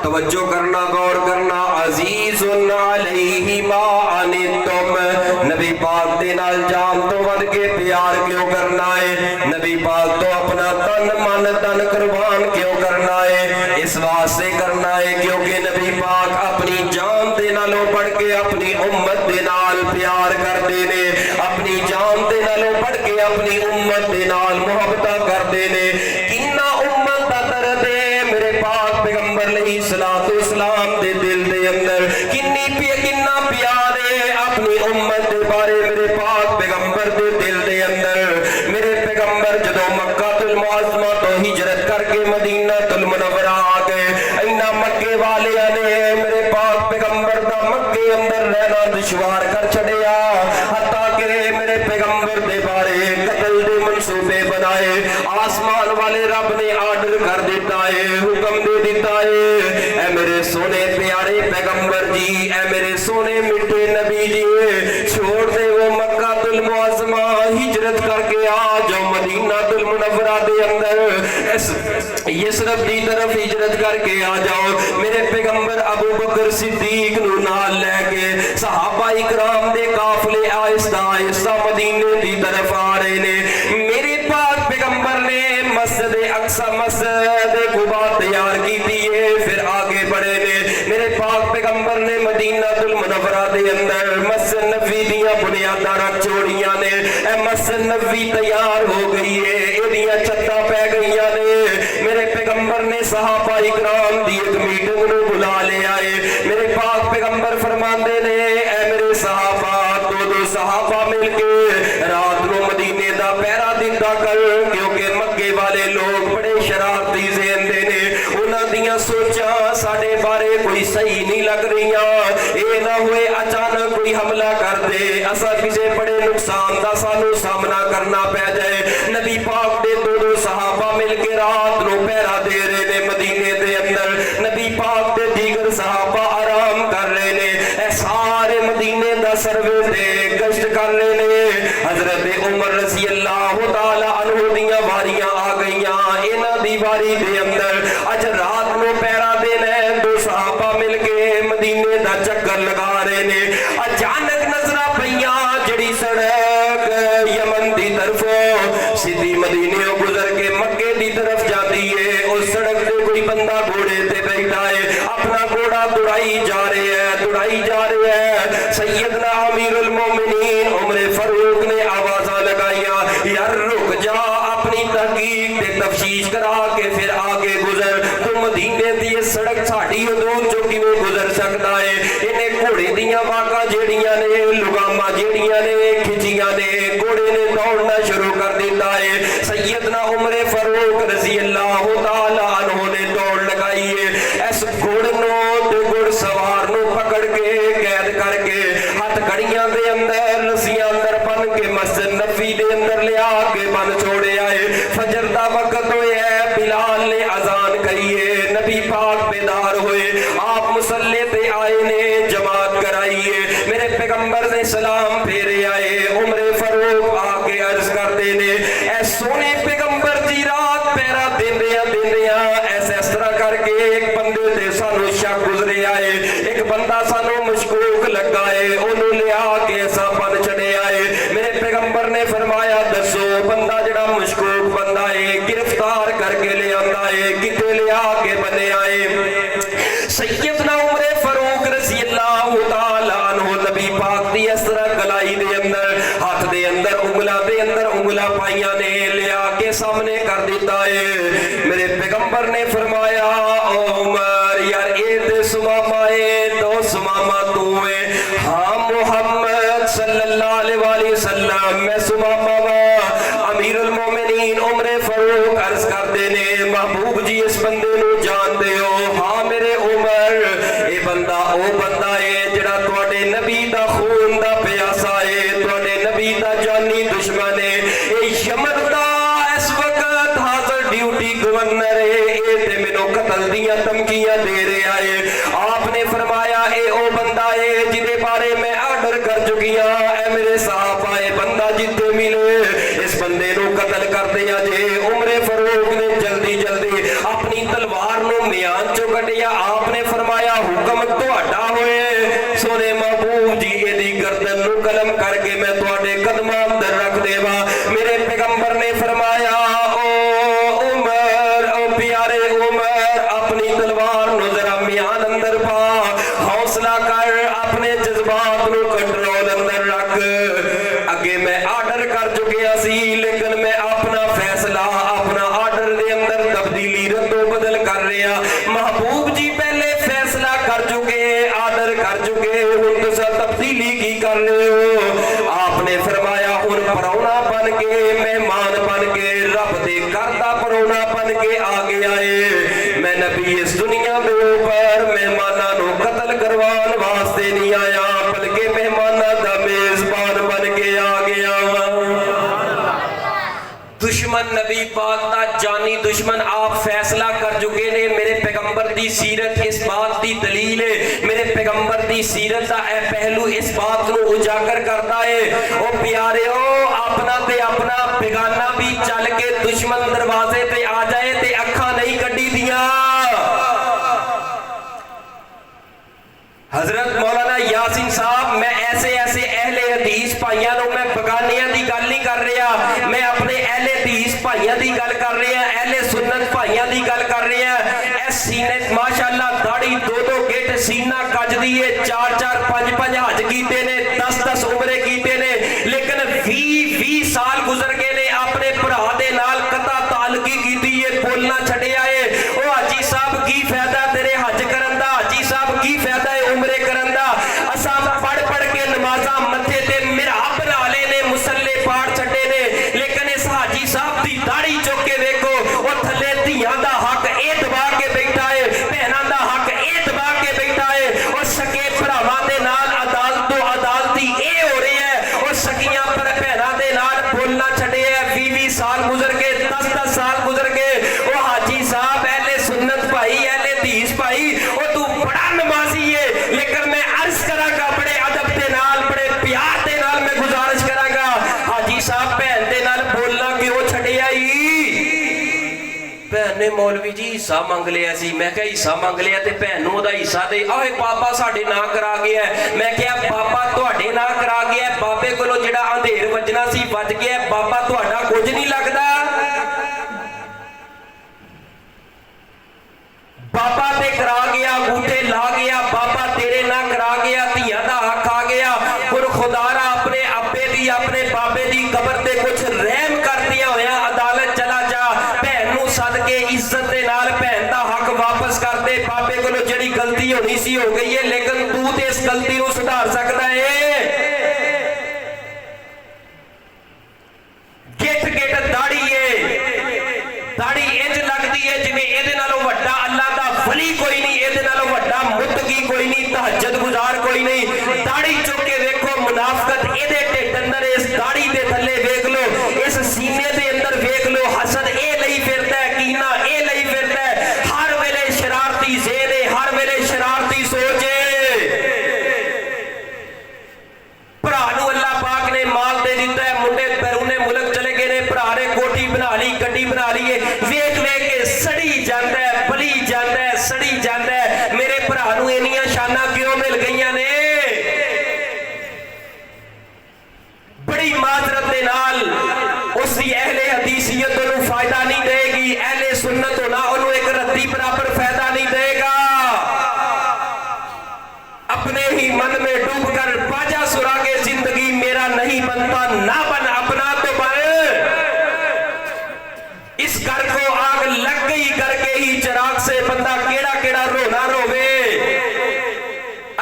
S1: तवज्जो करना, गौर करना। अजीजुन अलैहि मा अनित्तुम, नबी पाक दे नाल जान तो वध के प्यार क्यों करना है? नबी पाक तो अपना तन मन धन कुर्बान क्यों करना है? इस वास्ते करना है क्योंकि नबी पाक अपनी जान दे नालों बढ़ के अपनी उम्मत दे नाल प्यार करते ने। अपनी जान दे नालों बढ़ के अपनी उम्मत दे नाल मुहब्बत करते ने। किन्ना उम्मत दा दर्द है मेरे पाक पैगंबर अलैहिस्सलातु वस्सलाम दे दिल दे अंदर। किन्ना प्यार है अपनी उम्मत दे बारे मेरे पाक पैगंबर दे दिल दे अंदर। मेरे पैगंबर जदों मक्कातुल मुअज़्ज़मा तो हिजरत करके मदीनातुल मुनव्वरा आ गए, इन्ना मक्के वालियां ने मेरे पाक पैगंबर दा मक्के अंदर रहना दुश्वार कर छड़िया। हत्ता कि मेरे पैगंबर दे बारे कत्ल दे मंसूबे बनाए। आसमान वाले रब ने आर्डर कर दिता है, हुक्म दे दिता है, ऐ मेरे सोने प्यारे पैगंबर जी, ऐ मेरे सोने मिठे नबी जी, छोड़ दे वो मक्कातुल मुअज़्ज़मा, हिजरत करके आ जाओ मदीनातुल मुनव्वरा दे अंदर, यसरब दी तरफ हिजरत करके आ जाओ। मेरे पैगंबर अबू बकर सिद्दीक नूं नाल लेके सहाबा इकराम दे काफले आहिस्ता आहिस्ता मदीने दी तरफ आ रहे ने। मेरे पाक पैगंबर ने मस्जिद अक्सा मस्जिद कुबा तैयार की थी है, फिर आगे बढ़े ने। मेरे पाक पैगंबर ने मदीनातुल मुनव्वरा दे अंदर मस्जिद नबवी दियां बुनियादां रख छोड़ियां ने। ए मस्जिद नबवी तैयार हो गई है, एदियां छत्तां पै गईयां ने। मेरे पैगंबर ने सहाबा इकराम दी एक मीटिंग नूं बुला लिया है। मेरे पाक पैगंबर फरमांदे ने, ए मेरे सहाबा, दो सहाबा मिलके रात नूं मदीने दा पहरा दिंदा कर, क्योंकि मक्के वाले लोग बड़े शरारती ज़हन दे ने। उन्हां दियां सोचां साडे बारे कोई सही नहीं लग रहीआं। ये ना होए अचानक कोई हमला कर दे, असा किसी बड़े नुकसान दा सानू सामना करना पै जाए। नबी पाक दे दो सहाबा मिलके रात नूं पहरा दे रहे ने मदीने दे अंदर। नबी पाक दे दीगर सहाबा आराम कर रहे ने। ए सारे मदीने दा सर्वे ते गश्त कर रहे ने। हजरत उमर रज़ी अल्लाह तआला अन्हु दियां वारियां आ गईयां। इन्हां दी वारी दे अंदर अज रात नूं पहरा देना है। दो सहाबा मिलके मदीने दा चक्कर लगा रहे ने। अचानक नजरां पईयां जड़ी सड़क यमन दी तरफों सीधी मदीने गुजर के मक्के दी तरफ जाती है। उस सड़क पे कोई बंदा घोड़े ते बैठा है, अपना घोड़ा दौड़ाई जा रहे है। सैयदना अमीरुल मोमिनीन उमर फारूक ने आवाज़ां लगाईयां, यार रुक जा, अपनी तहकीक ते तफ्तीश करा के फिर आगे गुजर। तो मदीने दी सड़क साडी हदूद चों किवें गुजर सकदा है? इन्हें घोड़े दियां वाकां जेड़ियां ने, लुगामां जेड़ियां ने खिचियां ने, घोड़े ने दौड़ना शुरू कर दिता है। सैयदना उमर फारूक रज़ी अल्लाह तआला अन्हु ने दौड़ लगाई है। इस घोड़े नूं ते घुड़सवार नूं पकड़ के कैद करके हथ कड़ियां दे अंदर रस्सियां अंदर बन के मस्जिद नबवी दे अंदर लिया के बन छोड़े आए। फजर दा वक्त होया, बिलाल ने अजान कही है। नबी पाक बेदार हुए, आप मुसल्ले पे आए ने, जमात कराई है। मेरे पैगंबर ने सलाम फेरे आए। उमर फारूक आके अर्ज करते ने, ऐ सोने पैगंबर जी, रात पहरा देंदियां ऐसे इस तरह करके एक बंदे ते सानू शक गुजरे आए। एक बंदा सानू मशकूक लगा है, ओनू लिया के असां सुमामा है, दो सुमामा तू है। हाँ मोहम्मद सल्लल्लाहु अलैहि वसल्लम मैं सुमामा वा। अमीरुल मोमिनीन उमर फारूक अर्ज करते ने महबूब जी इस बंदे नू जानते हो? हाँ मेरे उमर, ये बंदा ओ बंदा है जिहड़ा तुहाडे नबी दा खून दा प्यासा है, तुहाडे नबी दा जानी दुश्मन है। ये यमन दा इस वक्त हाजिर ड्यूटी गवर्नर है, ये ते मैनू कतल दियां धमकियां दे रहा है। आपने फरमाया ए ओ बंदा है जिहदे बारे मैं ऑर्डर कर चुकी हां। ए मेरे साहब आए बंदा जिथे मिले इस बंदे नू कतल कर दिया जे। उमर फारूक ने जल्दी जल्दी अपनी तलवार नू म्यान चो कटिया। आपने फरमाया हुक्म तुहाडा होए सोने महबूब जी, एदी गर्दन नू कलम करके मैं तुहाडे कदमां अंदर रख देवा। मेरे पैगंबर ने फरमाया ओ उमर, ओ प्यारे उमर, अपनी तलवार नू जरा म्यान अंदर पा, हौसला कर, अपने जज्बात नू कंट्रोल अंदर रख। अगे मैं ऑर्डर कर चुकिया सी, लेकिन मैं अपना फैसला अपना ऑर्डर दे अंदर तब्दीली रद्दो बदल कर रहा। महबूब जी पहले फैसला कर चुके, ऑर्डर कर चुके, हुण तुसीं तब्दीली की कर रहे हो? आपने फरमाया हुण परौना बन के, मेहमान बन के, रब दे घर दा परौना बन के आ गया है। मैं नबी इस दुनिया दे ऊपर मेहमानां नू कतल करवाउण वास्ते नहीं आया, बल्कि मेहमानां दा मेजबान बन के आ गया। दुश्मन नबी पाक दा जानी दुश्मन आप फैसला कर चुके ने। मेरे पैगंबर दी सीरत इस बात दी दलील है, मेरे पैगंबर दी सीरत दा ए पहलू इस बात नू उजागर करता है। ओ प्यारेओ, अपना ते अपना बेगाना भी चल के दुश्मन दरवाजे पे आ जाए ते अखां नहीं कड्डी दियां। हजरत मौलाना यासीन साहब, मैं ऐसे ऐसे अहले हदीस भाइयों नू मैं बगानियां दी गल नहीं कर रहा, मैं अपने अहले हदीस भाइयों दी गल कर रहा, अहले सुन्नत भाइयों दी गल कर रहा। इस सीने माशाअल्लाह दाढ़ी दो दो गिट सीना कजदी है, 4-4 5-5 हज कीते ने, 10-10 उमरे कीते ने, लेकिन 20-20 साल गुजर गए ने अपने भरा दे नाल कता तालुकी कीती है, बोलना छड्डिया है। ओ हाजी साहब की फायदा तेरे हज करन दा, हाजी साहब की फायदा है उमरे करन दा? असां पढ़ पढ़ के नमाज़ां मथे ते मिहराब बना लेने, मुसल्ले पाठ छड्डे ने, लेकिन इस हाजी साहब दी दाढ़ी चुक के देखो, ओ थल्ले धीआं दा हक ए दबा के बैठा है, भैणां दा हक ए दबा के बैठा है। और सके भरावां दे नाल अदालतों अदालती ए हो रही है, और सकियां पर भैणां दे नाल बोलना छड्डे है। 20-20 साल गुजर गए, 10-10 साल गुजर गए। ओ हाजी साहब, अहले सुन्नत भाई, अहले हदीस भाई, ओ तू बड़ा नमाजी है, लेकिन मैं अर्ज करांगा बड़े अदब दे नाल, बड़े प्यार दे नाल मैं गुजारिश करांगा, हाजी साहब भैन दे नाल बोलना क्यों छड्डिया ही? भैन ने मौलवी जी हिस्सा मंग लिया सी। मैं क्या हिस्सा मंग लिया ते भैन नूं ओहदा हिस्सा दे, आए बाबा साडे नां करा गया। मैं क्या बाबा तुहाडे नां करा गया? बाबे कोलों जिहड़ा अंधेर वजना सी वज गया, बाबा तुहाडा कुछ नहीं लगदा? बाबा ते करा गया, अंगूठे ला गया, बाबा तेरे ना करा गया, धियां दा हक आ गया। और खुदारा अपने अब्बे दी अपने बाबे दी कबर ते कुछ रहम कर दिया होया अदालत चला जा, भैन नूं सद के इज्जत दे नाल भैन दा हक वापस कर दे। बाबे कोलों जिहड़ी गलती होनी सी हो गई है, लेकिन तू ते इस गलती नूं सुधार सकदा है। गिट गिट दाढ़ी है, दाढ़ी इंज लगदी है जिवें इहदे नालों वड्डा अल्लाह दा वली कोई नहीं, इहदे नालों वड्डा मुत्तकी कोई नहीं, तहज्जुद गुजार कोई नहीं। दाढ़ी चुक के देखो, मुनाफिकत इहदे ढिड अंदर, इस दाढ़ी दे थल्ले वेख लो, इस सीने दे अंदर वेख लो, हसद ए लई फिरदा है, कीना ए लई फिरदा है, हर वेले शरारती ज़ेहन है, हर वेले शरारती सोच है। भरा नूं अल्लाह पाक ने माल दे दिता है, मुंडे बैरूने मुल्क चले गए ने, भरा ने कोठी बना ली, गड्डी बना ली है, वेख वेख के सड़ी जाता है, बली जाता है, सड़ी जाता है। मेरे भरा नूं इन्नियां शानां क्यों मिल गईयां ने? बड़ी माजरत दे नाल उसकी अहले हदीसियत नूं फायदा नहीं देगी, अहले सुन्नत होना उन्होंने एक रत्ती बराबर फायदा नहीं देगा। अपने ही मन में डूब कर बाजा सुरागे जिंदगी मेरा नहीं बनता, ना बन अपना तो बन। इस घर को आग लग गई, करके ही चिराग से बंदा केड़ा केड़ा रोना रोवे।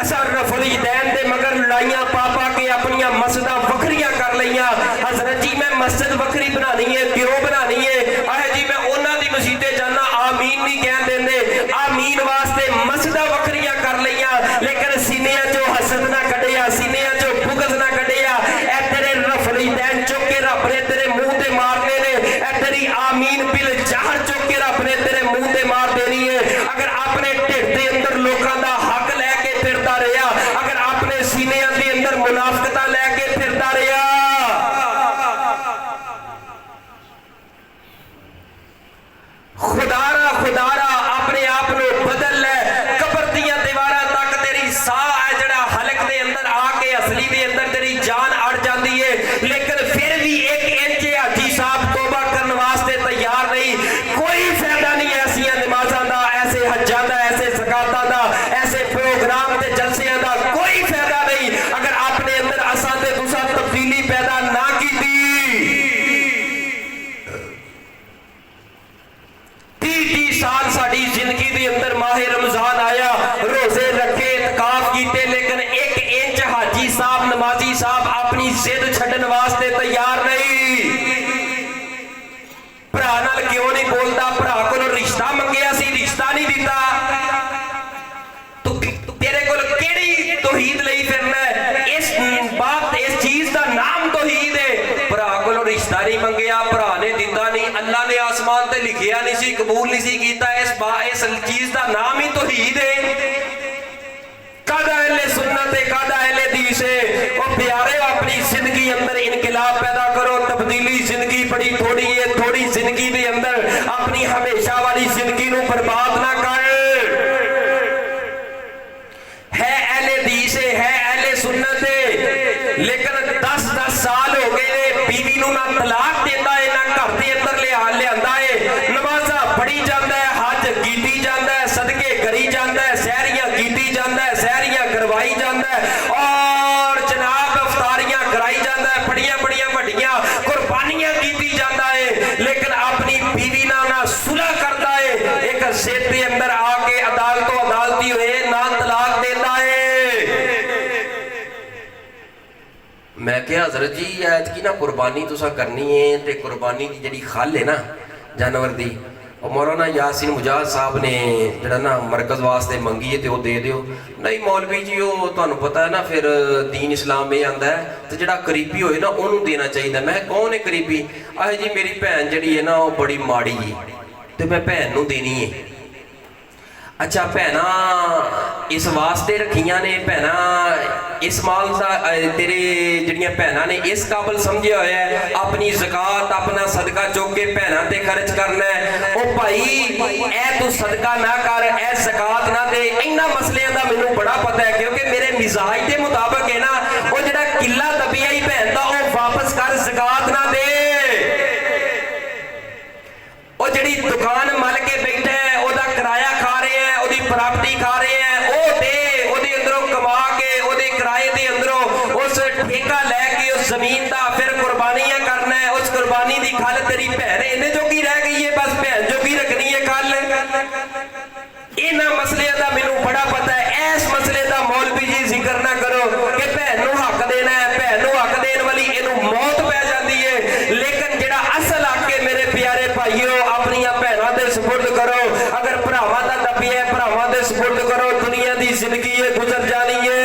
S1: असा रफुलदैन दे मगर लड़ाइयां पा पा के अपनियां मस्जिदां वखरियां कर लईयां। हजरत जी मैं मस्जिद वखरी बनानी है, क्यों बनानी है? आह जी मैं उन्हां दी मसीते जाना, आमीन नहीं कह देंदे, आमीन वास्ते मस्जिदां वखरियां कर लईयां, लेकिन सीनियां चो हसद ना कढिया, सीनियां चो बुगज ना कढिया। ए तेरे रफुलदैन चुक के रब ने तेरे मुंह ते मारने ने, ए तेरी आमीन बिल जहर चुक के रब ने तेरे मुंह ते मार देनी है। अगर अपने ढिड दे अंदर लोकां दा हक लैके फिरदा रहा, अगर अपने सीनियां दे अंदर मुनाफिकतां लैके फिरदा रहा, खुदारा खुदारा अपने आप को बदल ले। कबर दियां दीवारां तक तेरी साह है जड़ा हलक दे अंदर आके असली दे अंदर तेरी जान अड़ जाती है, लेकिन फिर भी एक इंच हाजी साहब तौबा करने वास्ते तैयार नहीं। कोई फायदा नहीं ऐसियां नमाज़ां दा, ऐसे हज्जां दा, ऐसे ज़कातां दा, ऐसे प्रोग्राम ते जलसियां दा कोई फायदा नहीं अगर अपने अंदर असां ते तुसां तब्दीली पैदा ना की। 30 साल साड़ी जिंदगी के अंदर माहे रमजान आया, रोजे रखे, इतकाफ कीते, लेकिन एक इंच हाजी साहब नमाजी साहब अपनी जिद छड्डण वास्ते तैयार नहीं। भरा नाल क्यों नहीं बोलता? भरा कोलों रिश्ता मंगिया सी, रिश्ता नहीं दिता। तेरे कोल केड़ी तौहीद लई फिरना है? इस बात इस चीज का नाम तौहीद है। भरा कोलों रिश्ता नहीं मंगिया, भरा ने दिता नहीं, अल्लाह ने आसमान ते लिखिया नहीं सी, कबूल नहीं सी कीता। इस चीज का नाम ही तौहीद है। कादा अहले सुन्नत है, कादा अहले हदीस है। ओ प्यारे अपनी जिंदगी अंदर इनकलाब पैदा करो, तब्दीली। जिंदगी बड़ी थोड़ी है, थोड़ी जिंदगी के अंदर अपनी हमेशा वाली जिंदगी नूं बर्बाद ना कर। है अहले हदीस है अहले सुन्नत है, लेकिन 10-10 साल हो गए ने बीवी नूं ना तलाक देता है, ना घर के अंदर लियांदा है। नमाज़ां पढ़ी जाता है, हज कीती जाता है, सदके करी जाता है, सहरियां कीती जाता है, सहरियां करवाई जाता है, और जनाब अफतारियां कराई जाता है, बड़ियां बड़ियां वड्डियां कुर्बानियां कीती जाता है, लेकिन अपनी बीवी ना सुलह करता है। एक सिर के अंदर आके अदालतों अदालती हुए ना तलाक देता है। मैं क्या हजरत जी ऐत की ना कुर्बानी तुसा करनी है, तो कुर्बानी की जी खल है ना जानवर की, और मौलाना यासीन मुजाहिद साहब ने जरा ना मरकज वास्ते मंगी है, तो वो दे दियो। नहीं मौलवी जी वो तुहानू पता है ना, फिर दीन इस्लाम में आता है, तो जरा करीबी होए ना उन्होंने देना चाहिए। मैं कौन है करीबी? आह जी मेरी भैन जी है ना वो बड़ी माड़ी है, तो मैं भैन नूं देनी है। अच्छा भैना इस वास्ते रखियां ने, भैना इस माल का तेरे जड़ियां भैना ने इस काबल समझिया होया है अपनी ज़कात अपना सदका चुक के भैना ते खर्च करना है। ओ भाई ऐ तू सदका ना कर, ऐ ज़कात ना दे। इन्हां मसलियां दा मैनूं बड़ा पता है, क्योंकि मेरे मिजाज के मुताबिक है ना, वो जिहड़ा किला दबिया ही भैन दा वो वापस कर, ज़कात ना दे। वो जिहड़ी दुकान मल के बैठा है, ओदा किराया खा रहे हैं, ओदी प्रॉपर्टी खा रहे हैं, वो दे, ओदे अंदरों कमा के, ओदे किराए दे अंदरों उस ठेका लैके उस जमीन का फिर कुर्बानियां करना है। उस कुर्बानी की खल तेरी भैन इन्ने जोगी रह गई है, बस भैन जोगी रखनी है खल। इन्हां मसलियां का मैनूं बड़ा पता है। इस मसले का मौलवी जी जिक्र ना करो कि भैन नूं हक देना है, भैन नूं हक देने वाली इनू मौत पै जाती है। लेकिन जिहड़ा असल हक है मेरे प्यारे भाईओ, अपनियां भैनां दे सुपुर्द करो। अगर भरावां दा दबिया है, भरावां दे सुपुर्द करो। दुनिया की जिंदगी है, गुजर जानी है।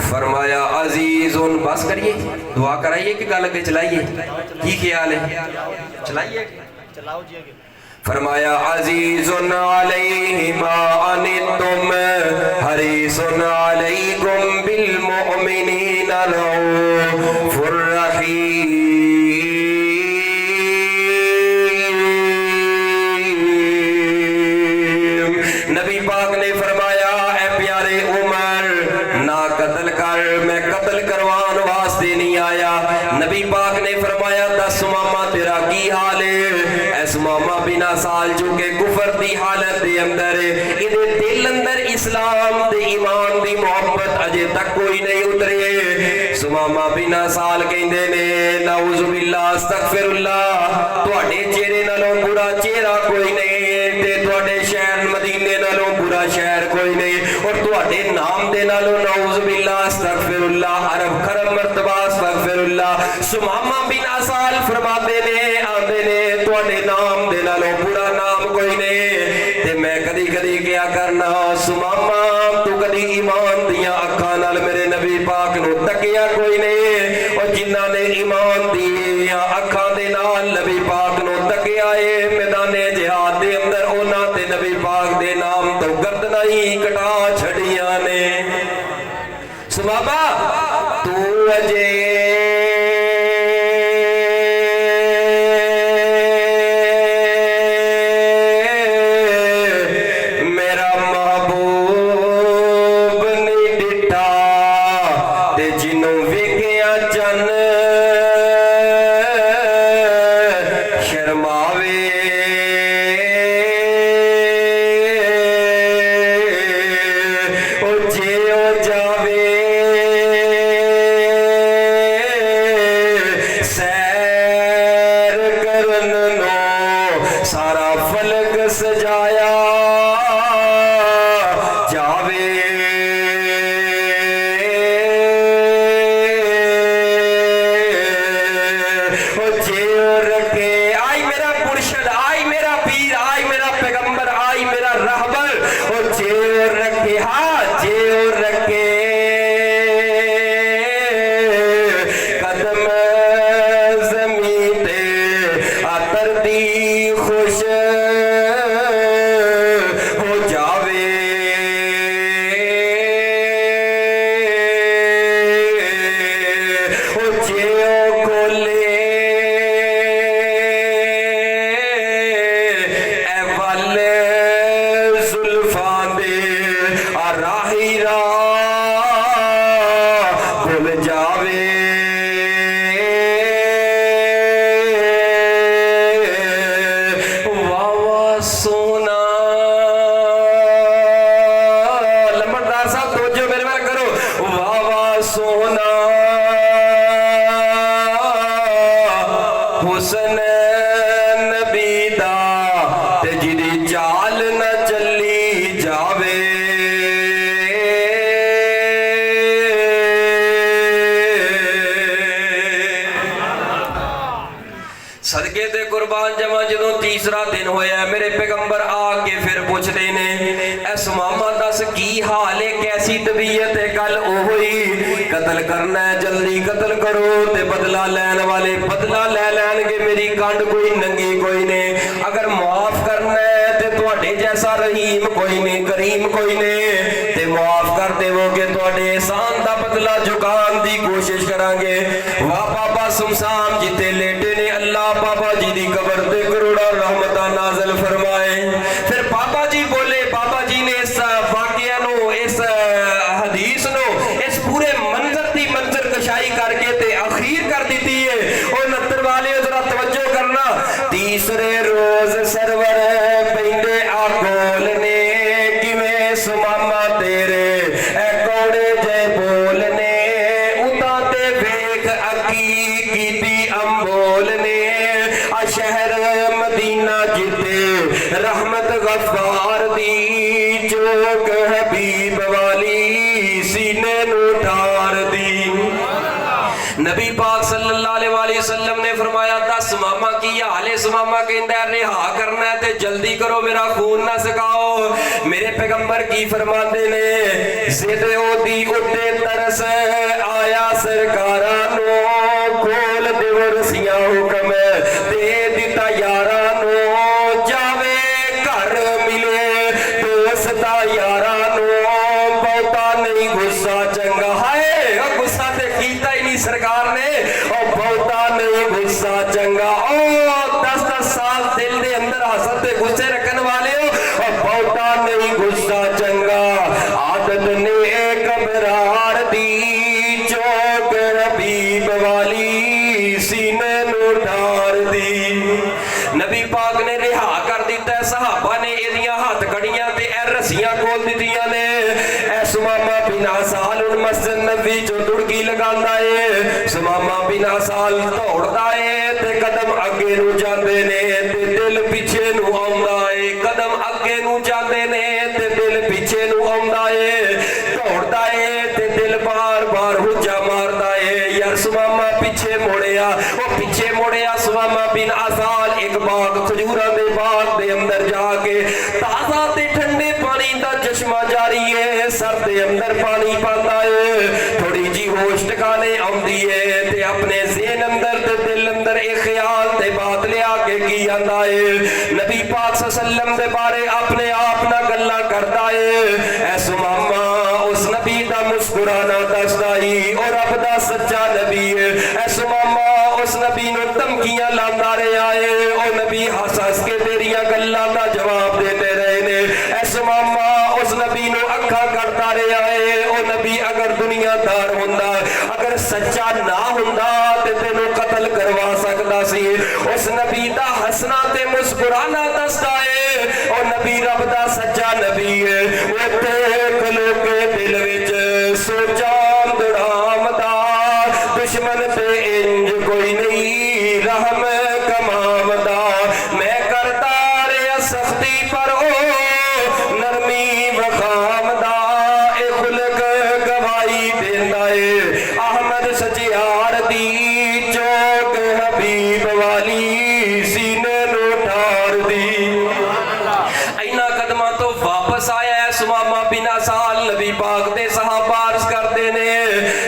S1: फरमाया अजीजुन, बस करिए दुआ कराइए कि गल अगे चलाइए? की ख्याल है? चलाइए, चलाओ जी। फरमाया अजीजुन अलैहि मा अनितुम हरीसुन अलैकुम बिल मुमिनीना रऊफुर रहीम। नबी पाक ने फरमाया ऐ प्यारे उमर ना कत्ल कर, मैं कत्ल करवान वास्ते नहीं आया। नबी पाक ने फरमाया दस मामा तेरा की हाल है? ऐस मामा बिना साल चुके कुफर दी हालत दे अंदर, इहदे दिल अंदर इस्लाम दे ईमान दी मोहब्बत अजे तक कोई नहीं उतरे। सुमामा बिना साल कहंदे ने नाउज़ु बिल्लाह अस्तगफिरुल्लाह, तुहाडे चेहरे नालों बुरा चेहरा कोई नहीं, ते तुहाडे शहर मदीने नालों बुरा बुरा शहर कोई नहीं। और तुहाडे नाम दे नालों नऊज़ बिल्लाह अस्तगफिरुल्लाह अरब खरब मर्तबा अस्तगफिरुल्लाह। सुमामा बिन असाल फरमाते ने आंदे ने तुहाडे नाम दे नालों बुरा नाम कोई नहीं। ते मैं कदी कदी क्या करना सुमामा तू कदी ईमान दियां अखां नाल मेरे नबी पाक नूं तकिया कोई नहीं। और जिन्हां ने ईमान दियां अखां दे नाल नबी पाक नूं तकिया है मैदाने जिहाद दे अंदर उन्हां ते नबी पाक दे नाम तो गर्दनां ही कटा छड़ियां ने। सुमामा तू अजे सदके ते कुर्बान जमा जो तीसरा दिन होया मेरे पैगंबर आके फिर पूछते ने ऐ सुमामा दस की हाल है कैसी तबीयत है कल ओही कत्ल करना है जल्दी कत्ल करो ते बदला लैन वाले बदला ले लैनगे मेरी कंड कोई नंगी कोई ने अगर माफ करना है ते तुहाडे जैसा रहीम कोई ने करीम कोई ने ते माफ कर देवोगे तुहाडे एहसान दा बदला चुकान दी कोशिश करांगे। वाह बाबा सुमसाम जिते लेटे ने अल्लाह बाबा जी दी कबर ते करोड़ा रहमतां नाज़िल फरमाए। फिर बाबा जी बोले बाबा जी ने इस वाकया नु इस हदीस नु इस पूरे मंजर दी मंजर कशाई करके ते अखीर कर दी है। और नत्तर वाले जरा तवज्जो करना तीसरे रोज सरवर पेंदे आगोल ने किवें सुमामा तेरे ए कौड़े जय बोलने उतां ते वेख अकी कीती अंबोल ने शहर मदीना जिते रहमत गफ्फार दी चौक हबीब वाली सीने नू ठार दी। नबी पाक सल्लल्लाहु अलैहि वसल्लम ने फरमाया दस सुमामा की हाल है। सुमामा कहंदा रिहा करना है ते जल्दी करो मेरा खून ना सकाओ। मेरे पैगंबर की फरमाते ने जिद ओदी उते तरस आया सरकारां नु खोल देवो रसियां हुक्म दे दिता यारा नु जावे घर मिले दोस्त यारा नु बहुता नहीं गुस्सा चंगा है गुस्सा ते कीता ही नहीं सरकार ने और बहुता नहीं गुस्सा चंगा ओ 10-10 साल दिल दे अंदर हसद ते गुस्से रखने वाले हो और बहुता नहीं गुस्सा चंगा आदत ने कबरार दी चौक हबीब वाली सीने नू ठार दी। नबी पाक ने रिहा कर दिता सहाबा ने एदियां हाथ कड़ियां ते ए रस्सियां खोल दित्तियां ने ए सुमामा बिन असाल मस्जिद नबी जो दुड़की लगांदा है सुमामा बिन असाल दौड़दा है ते कदम अगे नू जांदे ने ते दिल पीछे नू आउंदा है कदम अगे नू जांदे ने ते दिल मुड़िया, वो पिछे मुड़िया सुमामा बिन असाल एक बाग खजूरा दे बाग दे अंदर जाके ताजा ते ठंडे पानी दा चश्मा जारी है, सर दे अंदर पानी पांदा है, थोड़ी जी होश ठिकाने आउंदी है ते अपने ज़हन अंदर ते दिल अंदर एक ख्याल ते बात ले आके की आंदा है, नबी पाक सल्लल्लाहु दे बारे अपने आप ना गल्ला करदा है, ऐ सुमामा उस नबी दा मुस्कुराना दसदा ही और रब दा सच्चा नबी है, ऐ सुमामा उस नबी नु धमकियां लांदा रहा है, ओ नबी हस हस के तेरियां गल्लां दा जवाब देते रहे ने, ऐ सुमामा उस नबी नु अखा करता रहा है, ओ नबी अगर दुनियादार हुंदा अगर सच्चा ना हुंदा ते तेनू कत्ल करवा सकदा सी, उस नबी दा हसना ते मुस्कुराना दसदा है, ओ नबी रब दा सच्चा नबी है, वो देख लोके दिल विच सोचा दड़ामदा दुश्मन पे इंज कोई नहीं रहम कमावदा, मैं करता रहा सख्ती पर ओ नरमी वखामदा, ए खुलक गवाही देंदा है अहमद सचियार दी चौक हबीब वाली सीने नु ठार दी। इन्हां कदमां तो वापस आया है सुमामा बिन असाल, नबी पाक दे सहाबा अर्ज करदे ने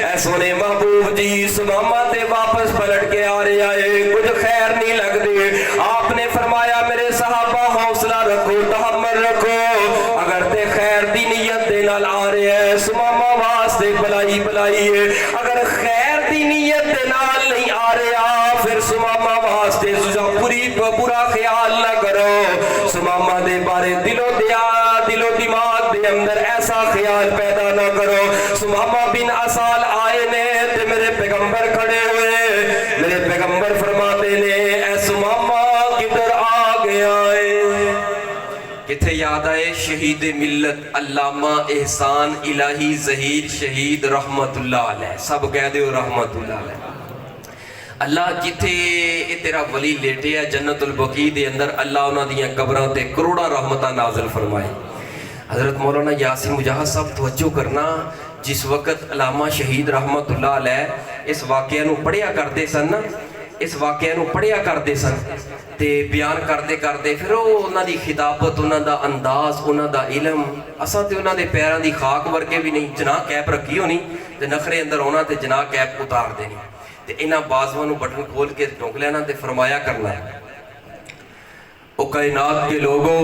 S1: ऐ सोने महबूब जी सुमामा ते वापस पलट के आ रहा है, कुछ खैर नहीं लगदी, आपने फरमाया मेरे सहाबा हौसला रखो तहम्मुल रखो, अगर ते खैर दी नीयत दे नाल आ रहे हैं सुमामा वास्ते भलाई भलाई है, अगर खैर दी नीयत दे नाल नहीं आ रहा फिर सुमामा वास्ते बुरा ख्याल ना करो, सुमामा दे बारे दिलो दिमाग दे अंदर ऐसा ख्याल पैदा ना करो, सुमामा बिन असाल आए ने ते मेरे पैगंबर खड़े हुए, मेरे पैगंबर फरमाते ने ऐ सुमामा किधर आ गया है, किथे याद आए शहीद मिल्लत अल्लामा एहसान इलाही ज़हीर शहीद रहमतुल्लाह अलैह, सब कह दो रहमतुल्लाह अलैह। अल्लाह जिथे ये तेरा वली लेटे है जन्नतुल बकी दे अंदर, अल्लाह उन्हां दियां कब्रां ते करोड़ा रहमतां नाज़िल फरमाए। हज़रत मौलाना यासीन मुजाहिद साहब तवज्जो करना, जिस वक्त अल्लामा शहीद रहमतुल्लाह अलैह इस वाक़या नूं पढ़िया करते सन ना, इस वाक़या नूं पढ़िया करते सन ते बयान करते करते फिर उन्हां दी खिताबत उन्हां दा अंदाज उन्हां दा इलम असां ते उन्हां दे पैरां दी खाक वर्गे भी नहीं, जनाह कैप रखी होनी ते नखरे अंदर आउणा ते जनाह कैप उतार देनी ते इन्हां बाजुआं नूं बटन खोल के ढुक लेना ते फरमाया करना ओ कायनात के लोगों,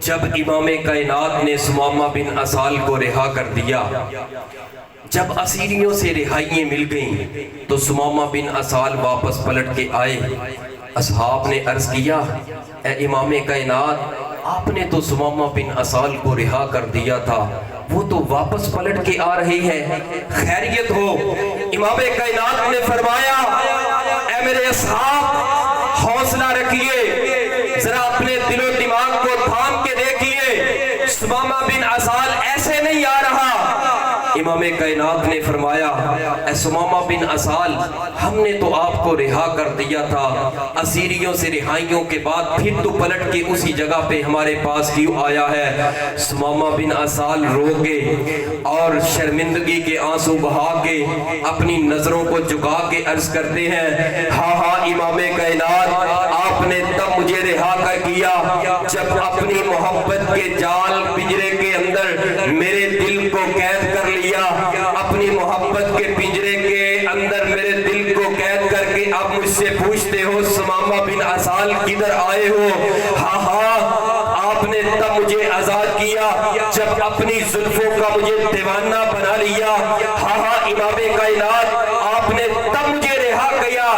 S1: जब इमाम कायनात ने सुमामा बिन असाल को रिहा कर दिया, जब असीरियों से रिहाइयाँ मिल गईं तो सुमामा बिन असाल वापस पलट के आए, असहाब ने अर्ज किया ए इमाम कायनात आपने तो सुमामा बिन असाल को रिहा कर दिया था, वो तो वापस पलट के आ रही है, खैरियत हो? इमाम कायनात ने फरमाया ए मेरे असहाब हौसला रखिए, जरा अपने दिलो दिमाग को थाम के देखिए, सुमामा बिन असाल ऐसे नहीं आ रहा। इमाम कायनात ने फरमाया ए सुमामा बिन असाल हमने तो आपको रिहा कर दिया था, असीरियों से रिहाइयों के बाद फिर तो पलट के उसी जगह पे हमारे पास क्यों आया है? सुमामा बिन असाल रो के और शर्मिंदगी के आंसू बहा के अपनी नजरों को झुका के अर्ज करते हैं हाँ हाँ इमाम कायनात आपने तब मुझे रिहा कर किया जब अपनी मोहब्बत के जाल पिंजरे के अंदर मेरे दिल को कैद कर लिया, अपनी मोहब्बत के पिंजरे के अंदर मेरे दिल को कैद करके आप मुझसे पूछते हो सुमामा बिन असाल किधर आए हो? हाँ हाँ आपने तब मुझे आजाद किया जब अपनी जुल्फों का मुझे दीवाना बना लिया। हाँ हाँ इमाम कायनात आपने तब मुझे रिहा किया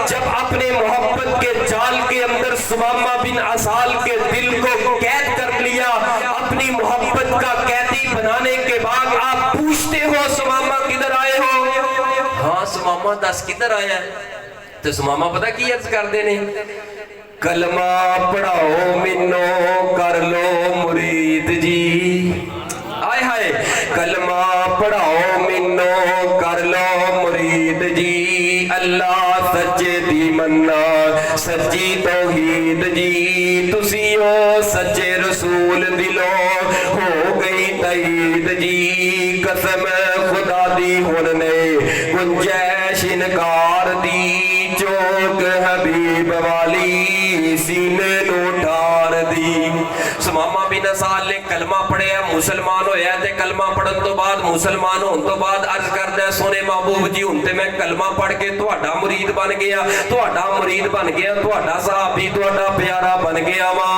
S1: जब अपने मोहब्बत के जाल के अंदर सुमामा बिन असाल के दिल को कैद कर लिया। अपनी मोहब्बत का कैदी बनाने के बाद आप पूछते हो सुमामा किधर आए हो? हाँ सुमामा दस किधर आया? तो सुमामा पता की अर्ज करते ने कलमा पढ़ाओ मिनो कर लो मुरीद जी, आए हाय कलमा पढ़ाओ मिनो कर लो मुरीद जी, अल्लाह सच्चे दी मन्ना सच्ची तौहीद जी, तुसी ओ सच्चे रसूल दिलो हो गई तईद जी, कसम खुदा दी हुन ने गुंजैश शिनकार दी चौक हबीब वाली सीने नू ठार दी। सुमामा बिन असाल ने कलमा पढ़िया मुसलमान होया ते कलमा पढ़न तो बाद मुसलमान होने तो बाद अर्ज करदा सोने महबूब जी हुण ते मैं कलमा पढ़ के तुहाडा मुरीद बन गया, तुहाडा मुरीद बन गया, तुहाडा सहाबी तुहाडा प्यारा बन गया वा।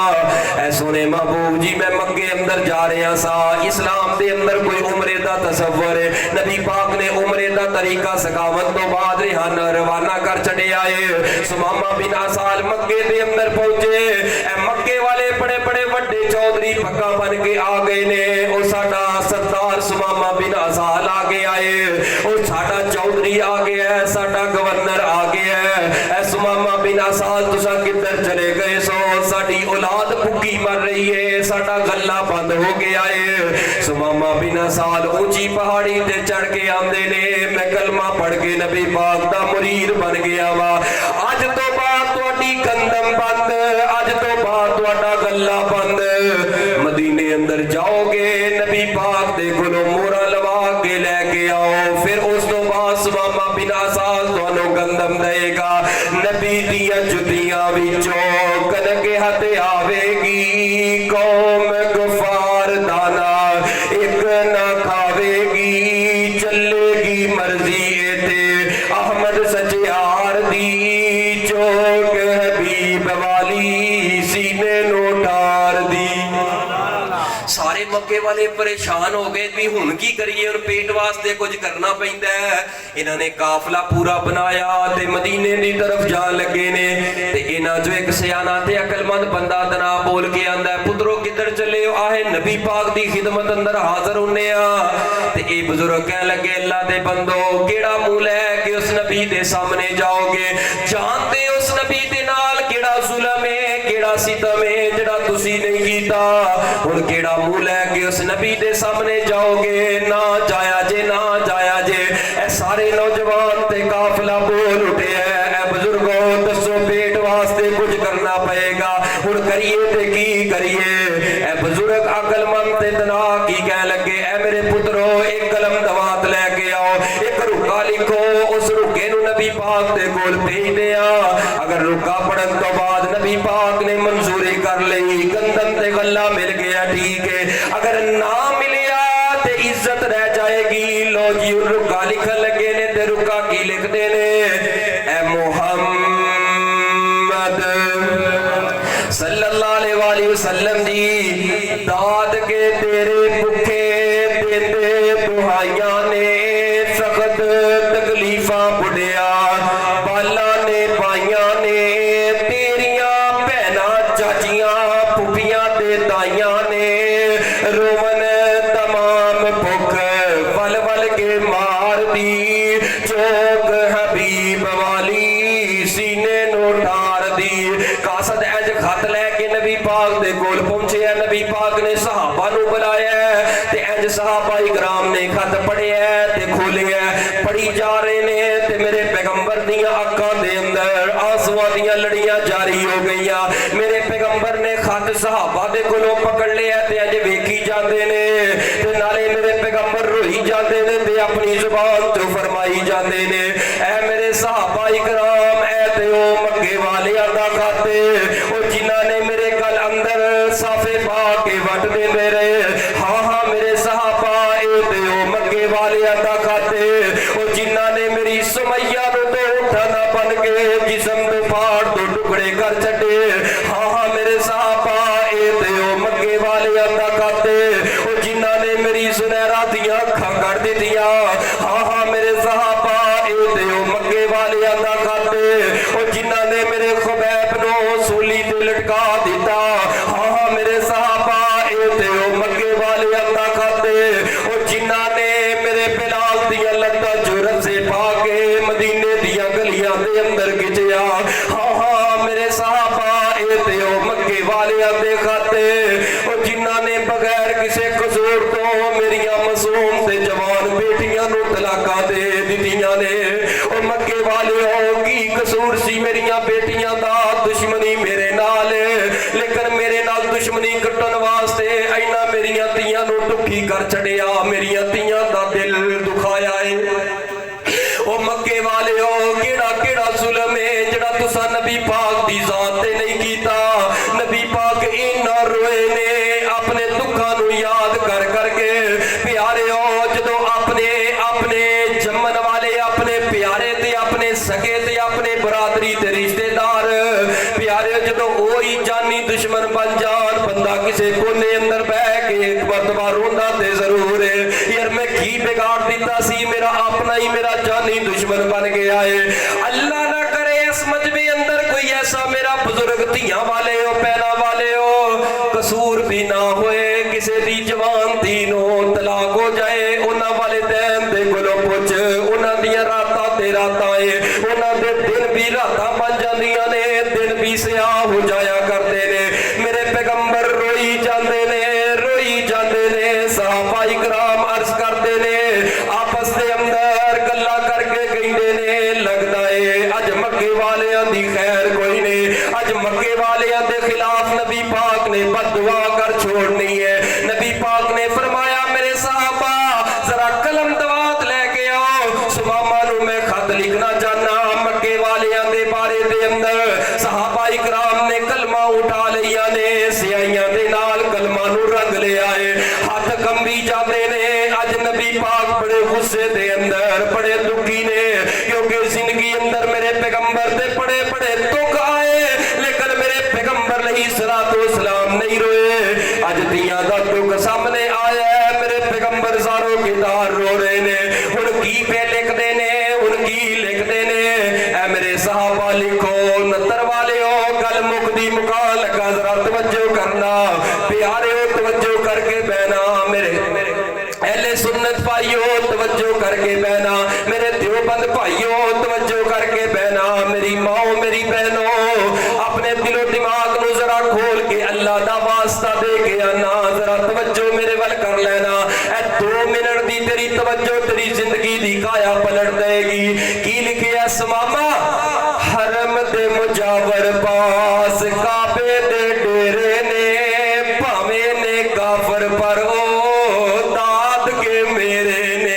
S1: ऐ सोने महबूब जी मैं मक्के अंदर जा रहा सा, इस्लाम दे अंदर कोई उमरे दा तसव्वुर है, नबी पाक ने उमरे दा तरीका सखावत तो बाद रिहान रवाना कर छड़िया है। सुमामा बिन असाल मक्के दे अंदर पहुंचे, ऐ मक्के वाले बड़े बड़े वड्डे चौधरी पक्का बन के आ गए ने। ओ साडा सरदार सुमामा बिन असाल आ गया है, ओ साडा चौधरी आ गया है, साडा गवर्नर आ गया है। ऐ सुमामा बिन असाल तुसा किधर चले गए सो, साडी औलाद भुखी मर रही है, साडा गला बंद हो गया है। सुमामा बिन असाल ऊंची पहाड़ी ते चढ़ के आंदे ने, मैं कलमा पढ़ के नबी पाक दा मुरीद बन गया वा। अज तो बाद तुहाडी गंदम बंद, अज तो बाद तुहाडा गला बंद। मदीने अंदर जाओगे नबी पाक दे कोलों मोहरा लवा के लेके आओ, फिर उस तो बाद सुमामा बिन असाल तुहानू गंदम देगा। नबी दियां जुतियां विचों कनके हथ आवेगी, कौम गुफार दाना एक ना खावेगी, चलेगी मर्जी ते अहमद सचियार दी चौक हबीब वाली सीने नो ठार दी। सारे मक्के वाले परेशान हो गए भी हुण की करिए, और पेट वास्ते कुछ करना पैंदा है। इन्होंने काफला पूरा बनाया ते मदीने की तरफ जान लगे ने। ते इन्हां चों एक सियाना ते अकलमंद बंदा तना बोल के आंदा है, पुत्रो किधर चले हो? आहे नबी पाक दी खिदमत अंदर हाजिर होने आ। ते ए बुजुर्ग कह लगे अल्लाह दे बंदो केड़ा मुंह लै के उस नबी दे सामने जाओगे? जानते उस नबी दे नाल केड़ा जुल्म है, केड़ा सितम है जेड़ा तुसी नहीं कीता। हुण केड़ा मुंह लैके उस नबी दे सामने जाओगे? ना जाया जे, ना जाया जे। ऐ सारे नौजवान ते काफिला बोल उठे है, बुजुर्गो दसो पेट वास्ते कुछ करना पएगा, हुण करिए ते की करिए? ऐ बुजुर्ग अकलमंद ते तना की कह लगे, ऐ मेरे पुत्रो एक कलम दवात लैके आओ, एक रुका लिखो, उस रुके नू नबी पाक दे कोल भेज दिया। अगर रुका पढ़न तो बाद नबी पाक ने मंजूरी कर ली, गंदम ते गला मिल गया ठीक है, अगर ना मिलिया ते इज्जत रह जाएगी। लो जी रुका लिखन लगे ने ते रुका की लिखते ने, ऐ मोहम्मद सल्लल्लाहु अलैहि वसल्लम जी दाद के तेरे भुखे देते दुहाइयां ने, सख्त तकलीफा बुढ़िया बाला ने पाइया ने, तेरिया भैना चाचियां फुफियां ते ताइयां ने, रोवन तमाम भुख वल वल के मार दी, चौक हबीब वाली सीने नो ठार दी। कासद इंज खत लैके नबी पाक दे कोल पहुंचे है। नबी पाक ने सहाबा नू बुलाया ते इंज सहाबा इकराम ने खत पढ़िया ते खोलिया, पढ़ी जा रहे ने ते मेरे पैगंबर दियां अखां दे अंदर आंसुआं दियां लड़ियां जारी हो गईयां। मेरे पैगंबर ने खत सहाबा दे कोलों पकड़ लिया ते इंज वेखी जांदे ने ते नाले मेरे पैगंबर रोई जांदे ने ते अपनी जुबान तो फरमाई जांदे ने, ऐ मेरे सहाबा इकराम ऐ ते ओ मक्के वालियां दा खत ओ जिन्हां ने मेरे गल अंदर साफे पा के वट देंदे रहे। हाँ हाँ मेरे सहाबा ए ते ओ मक्के वालियां दा खत ओ जिन्हां ने मेरी सुमैया नू तो उठाना बन के जिस्म दे फाड़ तो टुकड़े कर छड्डे। हाँ हाँ मेरे सहाबा ए ते ओ मक्के वालियां दा खत ओ जिन्हां ने मेरी सुनहरा दियां अखां कढ़ दित्तियां। हाँ हाँ मेरे सहाबा ए ते ओ मक्के वालियां दा खत ओ जिन्हां ने मेरे खुबैब नू सूली ते लटका दिता। हाँ हाँ मेरे सहाबा ए ते ओ मक्के वालियां दा खत ओ जिन्हां ने मेरे बिलाल दियां लत्तां जुरत से पा के मदीने दियां गलियां दे अंदर खिंचिया। हाँ हाँ मेरे सहाबा ए ते ओ मक्के वालियां दे खत ओ जिन्हां ने बगैर किसी कसूर तो मेरियां मासूम ते जवान बेटियां नू तलाकां दे दित्तियां ने। ओ मक्के वालियों की कसूर सी मेरियां बेटियां दा? दुश्मनी मेरे नाल, लेकिन मेरे नाल दुश्मनी कट्टन वास्ते इन्हां मेरियां तियां नू दुखी कर छड़िया, मेरियां तियां दा दिल दुखाया है। ओ मक्के वाले तुसा नबी पाक दी जात ते नहीं कीता। नबी पाक इन्ना रोए ने अपने दुखा नू याद कर करके। प्यारे जदों अपने अपने जम्मन वाले अपने प्यारे ते अपने सगे ते अपने बरादरी ते रिश्तेदार प्यारे जदों ओही जानी दुश्मन बन जान, बंदा किसी कोने अंदर बह के एक मरतबा रोंदा ते जरूर है, यार मैं की बिगाड़ दिता सी, मेरा अपना ही मेरा जानी दुश्मन बन गया है। अल्लाह ना करे इस मजबे अंदर कोई ऐसा मेरा बुजुर्ग धियां वाले हो पैना वाले हो कसूर भी ना होए, किसी दी जवान धी नो तलाक हो जाए, उन्हां वाले दैन दे कोलों पुछ, उन्हां दियां रातां ते रातां ए, उन्हां दे दिन भी रातां बन जांदियां ने, दिन भी स्याह हो जाया करते ने। मेरे पैगंबर रोई जांदे ने, रोई जांदे ने। सहाबाए किराम अर्ज करते ने आपस दे अंदर गल्लां करके कहंदे ने लगदा है अज मक्के वालियां दी खैर कोई नहीं, अज मक्के वालियां दे खिलाफ नबी पाक ने बददुआ कर छोड़नी है। नबी पाक ने फरमाया मेरे साहबा जरा कलम दवात लेके आओ, सुमामा नू मैं खत लिखना चाहना मक्के वालियां दे बारे दे अंदर। सहाबाए किराम ने कलमा उठा लिया ने, सियाइयां दे नाल कलमा नू रंग लिया है, हाथ कंबी जाते ने। अज नबी पाक बड़े गुस्से दे अंदर बड़े दुखी ने, क्योंकि जिंदगी अंदर मेरे पैगंबर दे बड़े बड़े दुख आए, लेकिन मेरे पैगंबर अलैहिस्सलाम नहीं रोए। अज दियां दा दुख सामने आया है, मेरे पैगंबर ज़ारो किदार रो रहे ने। हुण की पे लिखदे ने, हुण की लिखदे ने, ऐ मेरे सहाबा लिखो नत्तर वाले हो, गल मुकदी मुका लगा, जरा तवज्जो करना प्यारे हो, तवज्जो करके बहना मेरे अहले सुन्नत भाइयों, तवज्जो करके बहना मेरे देवबंद भाइयों, तवज्जो करके बहना मेरी माओ मेरी बहनों, अपने दिलो दिमाग नू जरा खोल के अल्लाह दा वास्ता दे के आना, जरा तवज्जो मेरे वल कर लेना। ए 2 मिनट दी तेरी तवज्जो तेरी जिंदगी दी काया पलट देगी। की लिखिया सुमामा हरम दे मुजावर पास काबे दे डेरे ने, भावे ने काफर पर ओ दाद के मेरे ने।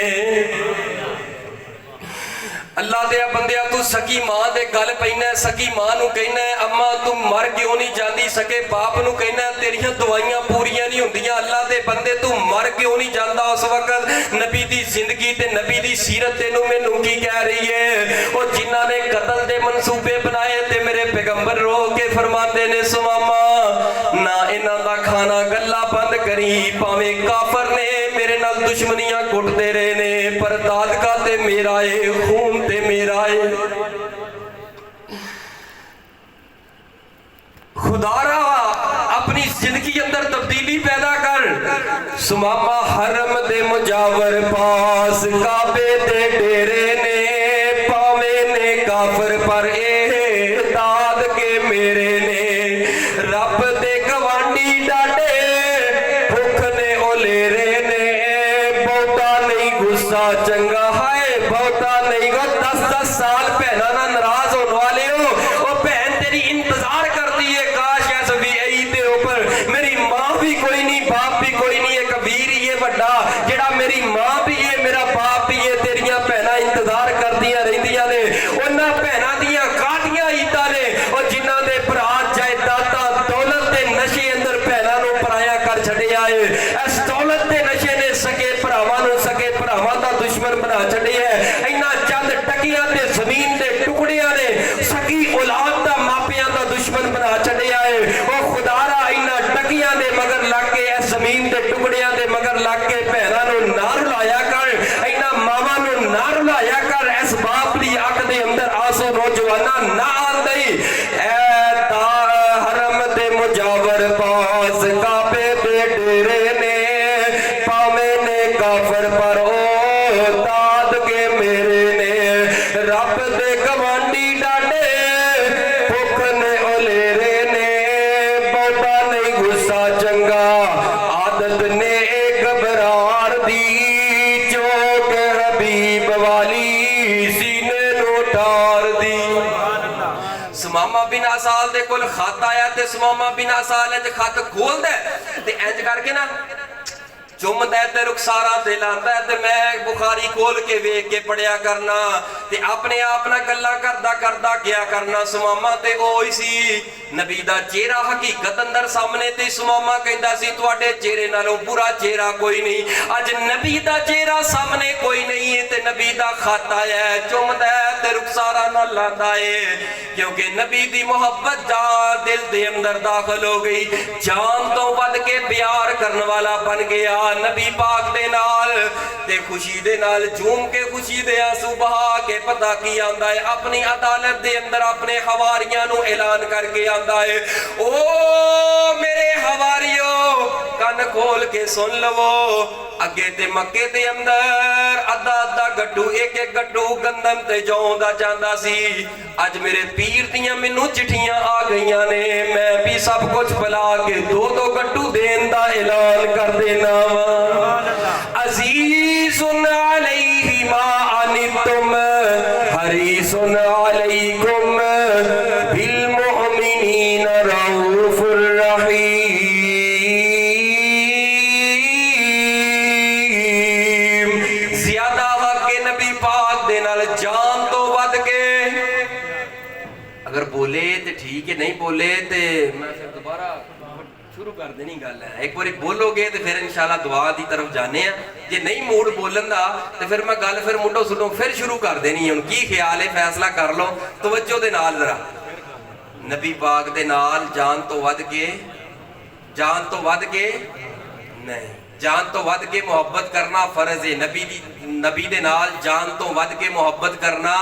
S1: अल्लाह दे बंदिया तू सकी मां दे गल पैना, सकी मां नू कहना अम्मा तू मर क्यों नहीं जाती, सके बाप नू कहना तेरियां दवाइयां पूरियां नहीं हुंदियां। अल्लाह दे बंदे तू मर क्यों नहीं जाता। उस वक्त नबी दी जिंदगी ते नबी दी सीरत तेनू मैनू की कह रही है। और जिन्हां ने कतल दे मनसूबे बनाए ते मेरे पैगंबर रो के फरमाते ने सुमामा ना इन्हां दा खाना गल्ला बंद करी, भावें काफर ने मेरे नाल दुश्मनियां कुटते रहे ने, पर दादका ते मेरा है, खून ते मेरा है। खुदारा अपनी जिंदगी अंदर तब्दीली पैदा कर। सुमामा हरम दे मुजावर पास काबे दे डेरे ने, पावे ने काफर पर ए दाद के मेरे ने। रब दे गवांडी डाटे भुख ने ओलेरे ने, बहुता नहीं गुस्सा चंगा है, बहुता नहीं गो 10-10 साल भैना ना नाराज होने वाले हो, वो भैन तेरी इंतजार करती है काश ऐसा भी आई ते ऊपर मेरी मां भी कोई नहीं बाप भी कोई नहीं, एक वीर ही है बड़ा जेड़ा मेरी मां भी है मेरा बाप भी है, तेरियां भैना इंतजार करदियां रहिंदियां ने। उन्हां भैना दियां काटियां ईदां ने, और जिन्हां दे भरा जायदादां दौलत दे नशे अंदर भैना नू पराया कर छड्डिया है। इस दौलत दे नशे ने सके भरावां नू सके भरावां दा दुश्मन बना छड्डिया है। इन्हां चंद टकियां ते जमीन दे टुकड़ियां ने सकी औलाद दा मापियां दा दुश्मन बना छड्डिया है। ओ खुदारा इन्हां टकियां दे मगर लग के इस जमीन दे टुकड़ियां दे मगर लग के भैनां नू ना रुलाया कर, इन्हां मावां नू ना रुलाया कर। इस बाप दी अख दे अंदर आंसू नौजवाना ना आंदे। ऐ ता हरम दे मुजावर पास काबे दे डेरे ने, पावे ने काफर पर ओ दाद के मेरे ने। रब दे गवांडी डाटे भुख ने ओलेरे ने, बहुता नहीं गुस्सा चंगा आदत ने एक बरार दी, चौक हबीब वाली सीने नू टार दी। सुमामा बिन असाल दे कोल खत आया ते सुमामा बिन असाल इंज खत खोलदा ते इंज करके ना चुमदा ते रुखसारा ते लांदा ते मैं बुखारी खोल के वेख के पढ़िया करना ते अपने आप नाल गल्लां करदा करदा गया करना सुमामा ते ओही सी नबी दा चेहरा हकीकत अंदर सामने ते सुमामा कहंदा सी तुहाडे चेहरे नालों बुरा चेहरा कोई नहीं। अज नबी दा चेहरा सामने कोई नहीं है ते नबी दा खाता है चुमदा है ते रुखसारा नाल लांदा है, क्योंकि नबी दी मोहब्बत जान दिल दे अंदर दाखिल हो गई। जान तो वध के प्यार करने वाला बन गया नबी पाक दे नाल ते खुशी दे नाल झूम के खुशी दे आंसू बहा के पता की आंदा है अपनी अदालत दे अंदर अपने हवारियां नू ऐलान करके आंदा है, ओ मेरे हवारियो कन खोल के सुन लवो। अगे ते मक्के दे अंदर अद्धा अद्धा गड्डू एक एक गड्डू गंदम ते जौ दा जांदा सी। अज मेरे पीर दियां मैनू चिट्ठियां आ गईयां ने, मैं भी सब कुछ बुला के दो दो गड्डू देन दा ऐलान कर देना वा। अज़ीज़ुन अलैहि मा अनितुम हरीसुन अलैकुम बिल मुमिनीना रऊफुर रहीम। ज्यादा हक के नबी पाक दे नाल जान तो वध के अगर बोले तो ठीक है, नहीं बोले तो मैं फिर दोबारा शुरू कर देनी गल है। एक बार बोलोगे तो फिर इंशाल्लाह दुआ की तरफ जाने जे नहीं मूड बोलन का तो फिर मैं गल फिर मुंडो सुनो फिर शुरू कर देनी है। की ख्याल है फैसला कर लो तवज्जो दे नाल जरा। नबी पाक दे नाल जान तो वध के नहीं, जान तो वध के मोहब्बत करना फर्ज है। नबी दे नाल जान तो वध के मोहब्बत करना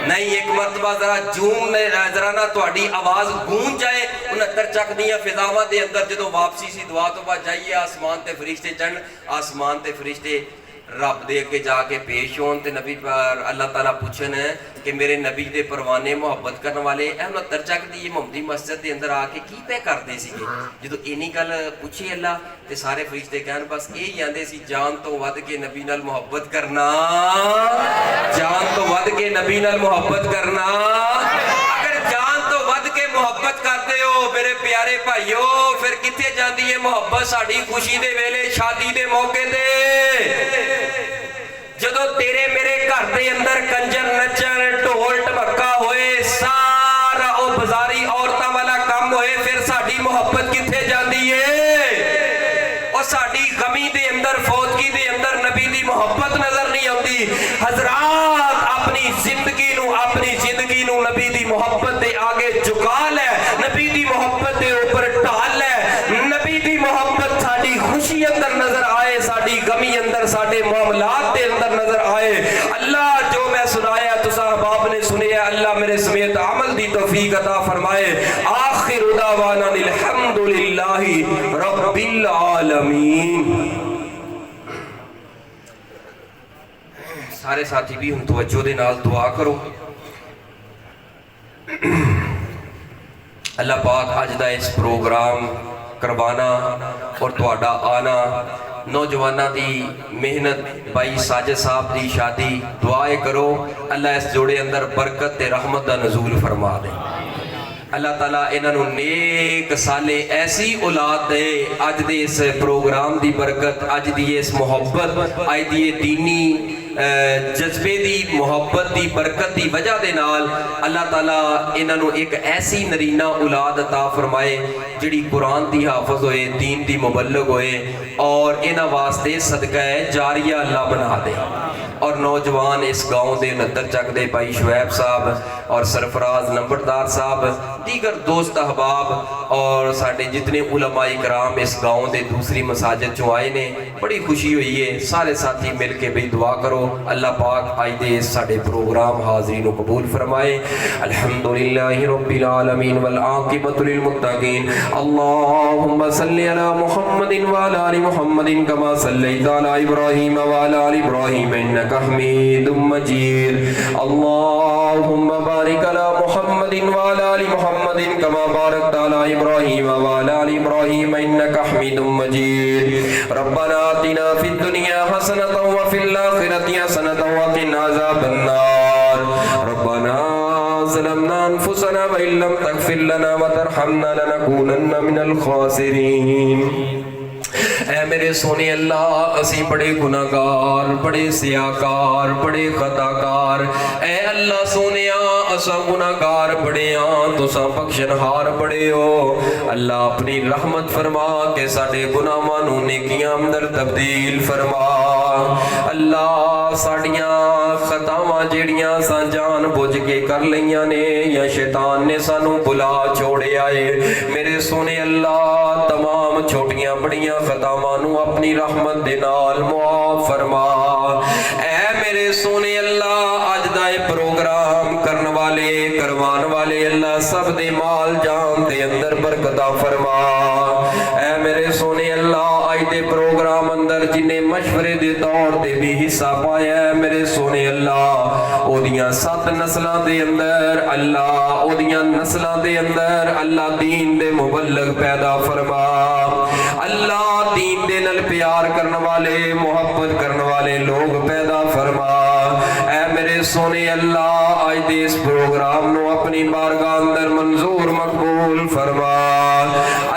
S1: नहीं। एक मरतबा जरा जूम जरा ना तुहाडी आवाज गूंज जाए 69 चक दियां फिजावां दे अंदर जदों वापसी सी दुआ तो बाद जाइए आसमान ते फरिश्ते चढ़न, आसमान ते फरिश्ते रब दे अगे जाके पेश होन ते नबी अल्लाह ताला पूछन कि मेरे नबी दे परवाने मोहब्बत करने वाले 69 चक दी मोहम्मदी मस्जिद दे अंदर आके की पे करदे सीगे। जदों इन्नी गल पूछी अल्लाह ते सारे फरिश्ते कहन बस यही आंदे सी जान तो वध के नबी नाल मोहब्बत करना, जान तो वध के नबी नाल मोहब्बत करना। अगर जान तो वध के मोहब्बत करते हो मेरे प्यारे भाईओ फिर किथे जांदी है मोहब्बत साडी खुशी दे वेले शादी दे मौके ते जदों तेरे मेरे घर दे अंदर कंजर नचन ढोल ढमक्का होए सारा ओ बाजारी औरतां वाला काम होए फिर साडी मोहब्बत किथे जांदी है। और साडी गमी दे अंदर फौतगी दे अंदर नबी दी मोहब्बत नजर नहीं आती। हजरात अपनी जिंदगी नू नबी दी मोहब्बत दे आगे झुका ले, नबी दी मोहब्बत दे ऊपर ढाल ले। नबी दी मोहब्बत साडी खुशी अंदर नजर आए, साडी गमी अंदर साडे मामलात दे अंदर नजर आए। अल्लाह जो मैं सुनाया तुसा बाप ने सुनिया अल्लाह मेरे समेत अमल दी तौफीक अता फरमाए। आखिर दावाना अल्हम्दुलिल्लाहि रब्बिल आलमीन। सारे साथी भी हुण तवज्जो दे नाल दुआ करो। अल्लाह पाक अज दा इस प्रोग्राम करवाना और तुहाडा आना नौजवानों की मेहनत भाई साजिद साहब की शादी दुआए करो अल्लाह इस जोड़े अंदर बरकत ते रहमत दा नज़ूल फरमा दे। अल्लाह ताला इन्हों नेक साले ऐसी औलाद दे। अज दे इस प्रोग्राम की बरकत अज दी इस मुहब्बत अज दी दीनी जज्बे की मुहब्बत की बरकत की वजह के नाल अल्लाह ताला इन्हों एक ऐसी नरीना औलाद अता फरमाए जिहड़ी कुरान की हाफज होए दीन की मुबल्लग होए और इन्हां वास्ते सदका जारिया अल्लाह बना दे। और नौजवान इस गाँव के 69 चक दे भाई शुएब साहब और सरफराज नंबरदार साहब दीगर दोस्त अहबाब और साढ़े जितने उलमा इकराम इस गाँव के दूसरी मसाजिद चो आए ने बड़ी खुशी हुई है। सारे साथी मिल के भी दुआ करो अल्लाह पाक आज दे साडे प्रोग्राम हाज़रीन को कबूल फरमाए। अल्हम्दुलिल्लाहि रब्बिल आलमीन वल आक़िबतु लिल मुत्तक़ीन। अल्लाहुम्मा सल्लि अला मुहम्मदिन व अला आलि मुहम्मदिन कमा सल्लैता अला इब्राहीम व अला आलि इब्राहीम इन्नका हमीदुम मजीद। अल्लाहुम्मा बारिक अला मुहम्मदिन व अला आलि मुहम्मदिन कमा बारकता अला इब्राहीम व अला आलि इब्राहीम इन्नका हमीदुम मजीद। रब्बना आतिना फिद दुनिया हसनतन व फिल आखिरति हसनतन व क़िना अज़ाबन नार। रब्बना ज़लमना अनफुसना व इल्लम तग़फिर लना व तरहमना लनकूनन्ना मिनल ख़ासिरीन। ऐ मेरे सोने अल्लाह असी बड़े गुनाहगार, बड़े सियाकार, बड़े खताकार। ऐ अल्लाह सोने असा गुनाहगार बड़े हाँ, तुसा बख्शनहार बड़े हो। अल्लाह अपनी रहमत फरमा के साडे गुनाहां नूं नेकियां अंदर तब्दील फरमा। अल्लाह साड़ियां खतावां जेड़ियां असां जान बुझ के कर लईयां ने या शैतान ने सानू बुला छोड़िया है, मेरे सोने अल्लाह तमाम छोटियां बड़ियां खतावां नूं अपनी रहमत दे नाल मुआफ फरमा। ऐ मेरे सोने अल्लाह अज दा इह प्रोग्राम करन वाले करवान वाले अल्लाह सब दे माल जान दे अंदर बरकत फरमा। ऐ मेरे सोने अल्लाह अज दे प्रोग्राम अंदर जिन्हें मशवरे दे तौर ते भी हिस्सा पाया है, मेरे सोने अल्लाह ओदियां 7 नस्लां दे अंदर अल्लाह ओदियां नस्लां दे अंदर अल्लाह दीन दे मुबल्लग पैदा फरमा। अल्लाह दीन दे नाल प्यार करने वाले मोहब्बत करने वाले लोग पैदा फरमा। ऐ मेरे सोने अल्लाह अज दे इस प्रोग्राम नूं अपनी बारगाह अंदर मंजूर मकबूल फरमा।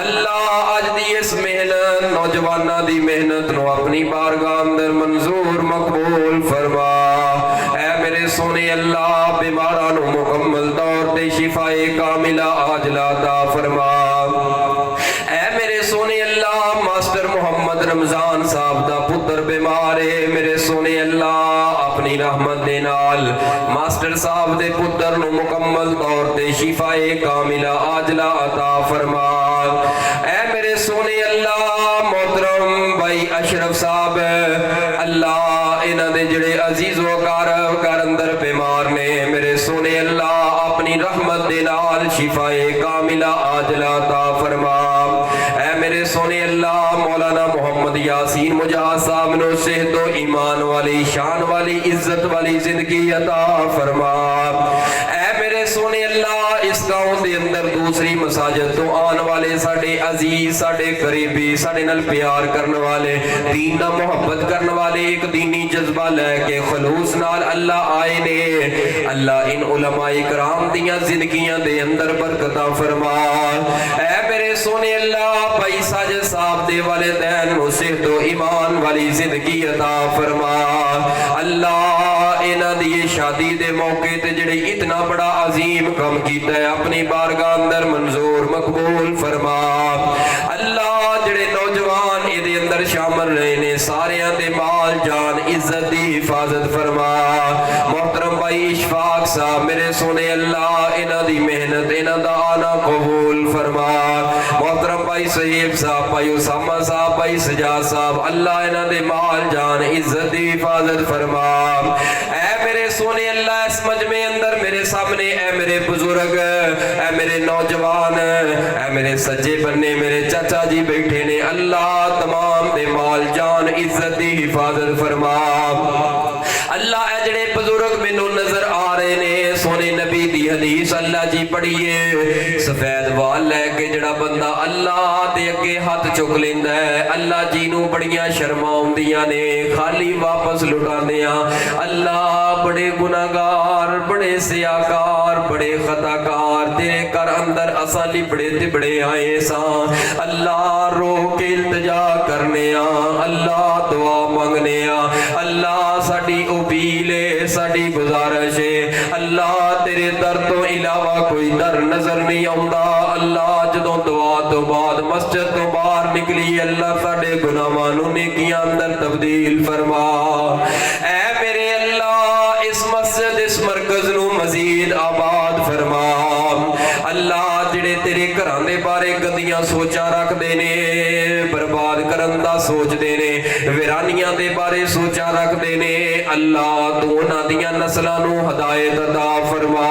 S1: अल्लाह अज दी इस मेहनत नौजवानां दी मेहनत नूं अपनी बारगाह अंदर मंजूर मकबूल फरमा। ऐ मेरे सोने अल्लाह बीमारां नूं मुकम्मल तौर ते शिफाए कामिला आजला अता फरमा। ऐ मेरे सोने अल्लाह मास्टर मोहम्मद रमजान साहब दा पुत्र बीमार है, मेरे सोने अल्लाह अपनी रहमत दे नाल मास्टर साहब दे पुत्र नूं मुकम्मल तौर ते शिफाए कामिला आजला अता फरमा। ऐ मेरे सोने अल्लाह मोहतरम भाई अशरफ साहब अल्लाह इन्हां दे जिहड़े अजीज वकार घर अंदर बीमार ने, मेरे सोने अल्लाह अपनी रहमत दे नाल शिफाए कामिला आजला अता फरमा। ऐ मेरे सोने अल्लाह मौलाना मोहम्मद यासीन मुजाहिद साहब नूं सेहत व ईमान वाली शान वाली इज्जत वाली जिंदगी अता फरमा। ऐ मेरे सोने अल्लाह इस गांव के अंदर दूसरी मसाजिद तो आने वाले साडे अजीज साडे करीबी साडे नाल प्यार करने वाले दीन दा मोहब्बत करने वाले एक दीनी जज्बा लैके खलूस नाल अल्लाह आए ने, अल्लाह इन उलमाए कराम दियां जिंदगियां दे अंदर बरकतां फरमा। ऐ मेरे सोने अल्लाह भाई साजिद साहब दे वालिदैन नूं सेहत व ईमान वाली जिंदगी अता फरमा। अल्लाह इन्हां दी शादी दे मौके ते जिहड़े इतना बड़ा अजीम कम कीता है अपनी बारगाह अंदर मंजूर मकबूल फरमा। अल्लाह जिहड़े नौजवान इहदे अंदर शामिल रहे ने सारियां दे माल जान इज्जत दी हिफाजत फरमा। मोहतरम भाई इशफाक साहब मेरे सोने अल्लाह इन्हां दी मेहनत इन्हां दा आना कबूल फरमा। मोहतरम भाई सहीब साहब भाई उसामा साहब भाई सजाद साहब अल्लाह इन्हां दे माल जान इज्जत दी हिफाजत फरमा। ऐ मेरे सोने अल्लाह इस मजमे अंदर मेरे सामने ऐ मेरे बुजुर्ग ऐ मेरे नौजवान ऐ मेरे सज्जे बन्ने मेरे चाचा जी बैठे ने, अल्लाह तमाम दे माल जान इज्जत दी हिफाजत फरमा। अल्लाह ऐ जेड़े बुजुर्ग मैनू नजर आ रहे ने सोने नबी दी हदीस अल्लाह जी पढ़िए, सफेद वाल लैके जेड़ा बंदा अल्लाह दे अगे हाथ चुक लेंदा है अल्लाह जी नू बड़ियां शर्मा आउंदियां ने, खाली वापस लुटांदे आ। अल्लाह बड़े गुनाहगार बड़े सियाकार बड़े खताकार तेरे घर अंदर असां लिबड़े तिबड़े आए सां, अल्लाह रो के इल्तिजा करने आ, अल्लाह दुआ मंगने आ, अल्लाह साडी अपील है साडी गुजारिश है, अल्लाह तेरे दर तो इलावा कोई दर नजर नहीं आउंदा। अल्लाह जदों दुआ तो बाद मस्जिद तो बाहर निकली अल्लाह साडे गुनाहां नूं नेकियां अंदर तब्दील फरमा। ऐ मेरे अल्लाह इस मस्जिद इस मरकज नूं मजीद आबाद फरमा। अल्लाह जिहड़े तेरे घरां दे बारे गंदियां सोचां रखदे ने बर्बाद करन दा सोचदे ने वीरानियां दे बारे सोचां रखदे ने, अल्लाह तू उन्हां दियां नस्लां नूं हदायत अता फरमा।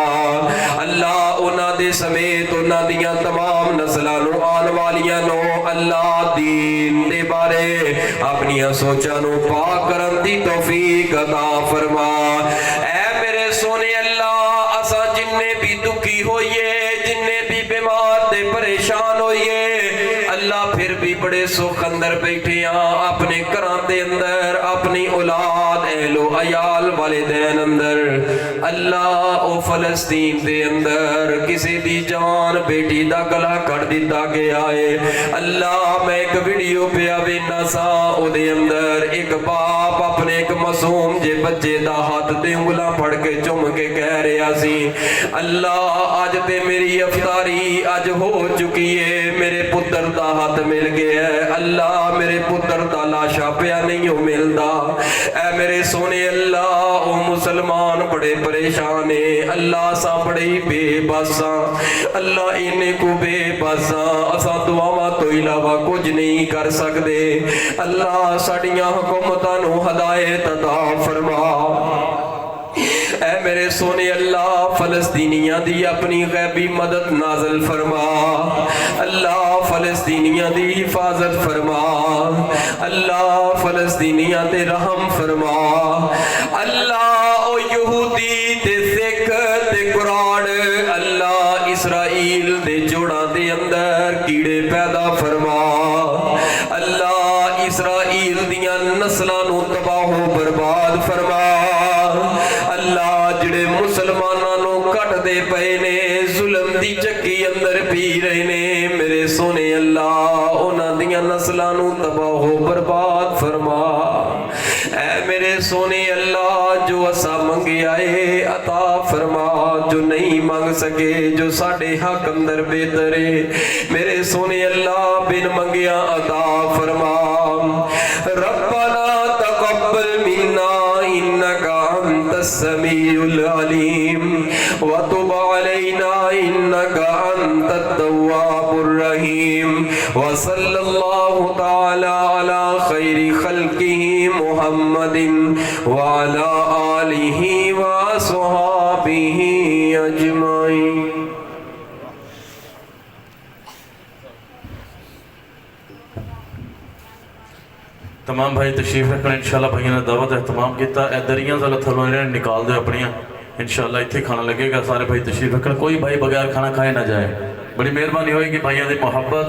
S1: अल्लाह उन्हां दे समेत उन्हां दियां तमाम नस्लां नूं आने वालियां नूं अल्लाह दीन दे बारे अपनियां सोचां नूं पाक करन दी तौफीक अता फरमा। ऐ मेरे सोने अल्लाह असां जिन्ने भी दुखी होइए जिन्ने भी बीमार ते परेशान होइए अल्लाह फिर भी बड़े सुख अंदर बैठे हाँ अपने घरां दे अंदर अपनी औलाद एहलो अयाल वालिदैन अंदर। अल्लाह ओ फलस्तीन दे अंदर किसी दी जान बेटी दा गला कट दिता गया है। अल्लाह मैं एक वीडियो पिया वेना सा ओदे अंदर एक बाप अपने एक मासूम जे बच्चे दा हाथ ते उंगलां फड़ के चुम के कह रहा सी अल्लाह अज ते मेरी अफतारी अज हो चुकी है, मेरे पुत्र दा हाथ मिल गया है। अल्लाह मेरे पुत्र दा लाशा पिया नहीं हो मिलदा। ऐ मेरे सोने अल्लाह ओ मुसलमान बड़े परेशान है। अल्लाह सा बड़े बेबस अल्लाह इन्ने को बेबस असा दुआवां तो इलावा कुछ नहीं कर सकते। अल्लाह साडियां हुकूमतां नूं हदायत अता फरमा। ऐ मेरे सोने अल्लाह फलस्तीनियां दी अपनी गैबी मदद नाज़िल फरमा। अल्लाह फलस्तीनियां दी हिफाजत फरमा। अल्लाह फलस्तीनियां ते रहम फरमा। अल्लाह ओ यहूदी ते सिख ते कुरान अल्लाह इसराइल दे जोड़ां दे अंदर कीड़े पैदा फरमा। अल्लाह इसराइल दियां नस्लां नूं तबाह बर्बाद फरमा। अल्लाह जिहड़े मुसलमानां नूं कटदे पए ने जुल्म दी चक्की अंदर पी रहे ने मेरे सोने अल्लाह उन्हां दियां नस्लां नूं तबाह बर्बाद फरमा। ऐ मेरे सोने अल्लाह जो असा मंगिया है अता फरमा, जो नहीं मंग सके जो साडे हक अंदर बेहतर है मेरे सोने अल्लाह बिन मंगिया अता फरमा। रब्बना तकब्बल मिन्ना इन्नका अंतस समीउल अलीम व तुब अलैना इन्नका अंतत तव्वाबुर रहीम व सल्लल्लाहु तआला अला खैरि खल्किही मुहम्मदिन व अला आलिही व अस्हाबिही अजमाइन।
S2: तमाम भाई तशरीफ रखना इंशाल्लाह भाइयों ने दावत एहतमाम किया। दरियां जरा थलों निकाल दो अपनियां इंशाल्लाह इत्थे खाना लगेगा। सारे भाई तशरीफ रखना, कोई भाई बगैर खाना खाए ना जाए। बड़ी मेहरबानी होगी भाइयों की मुहब्बत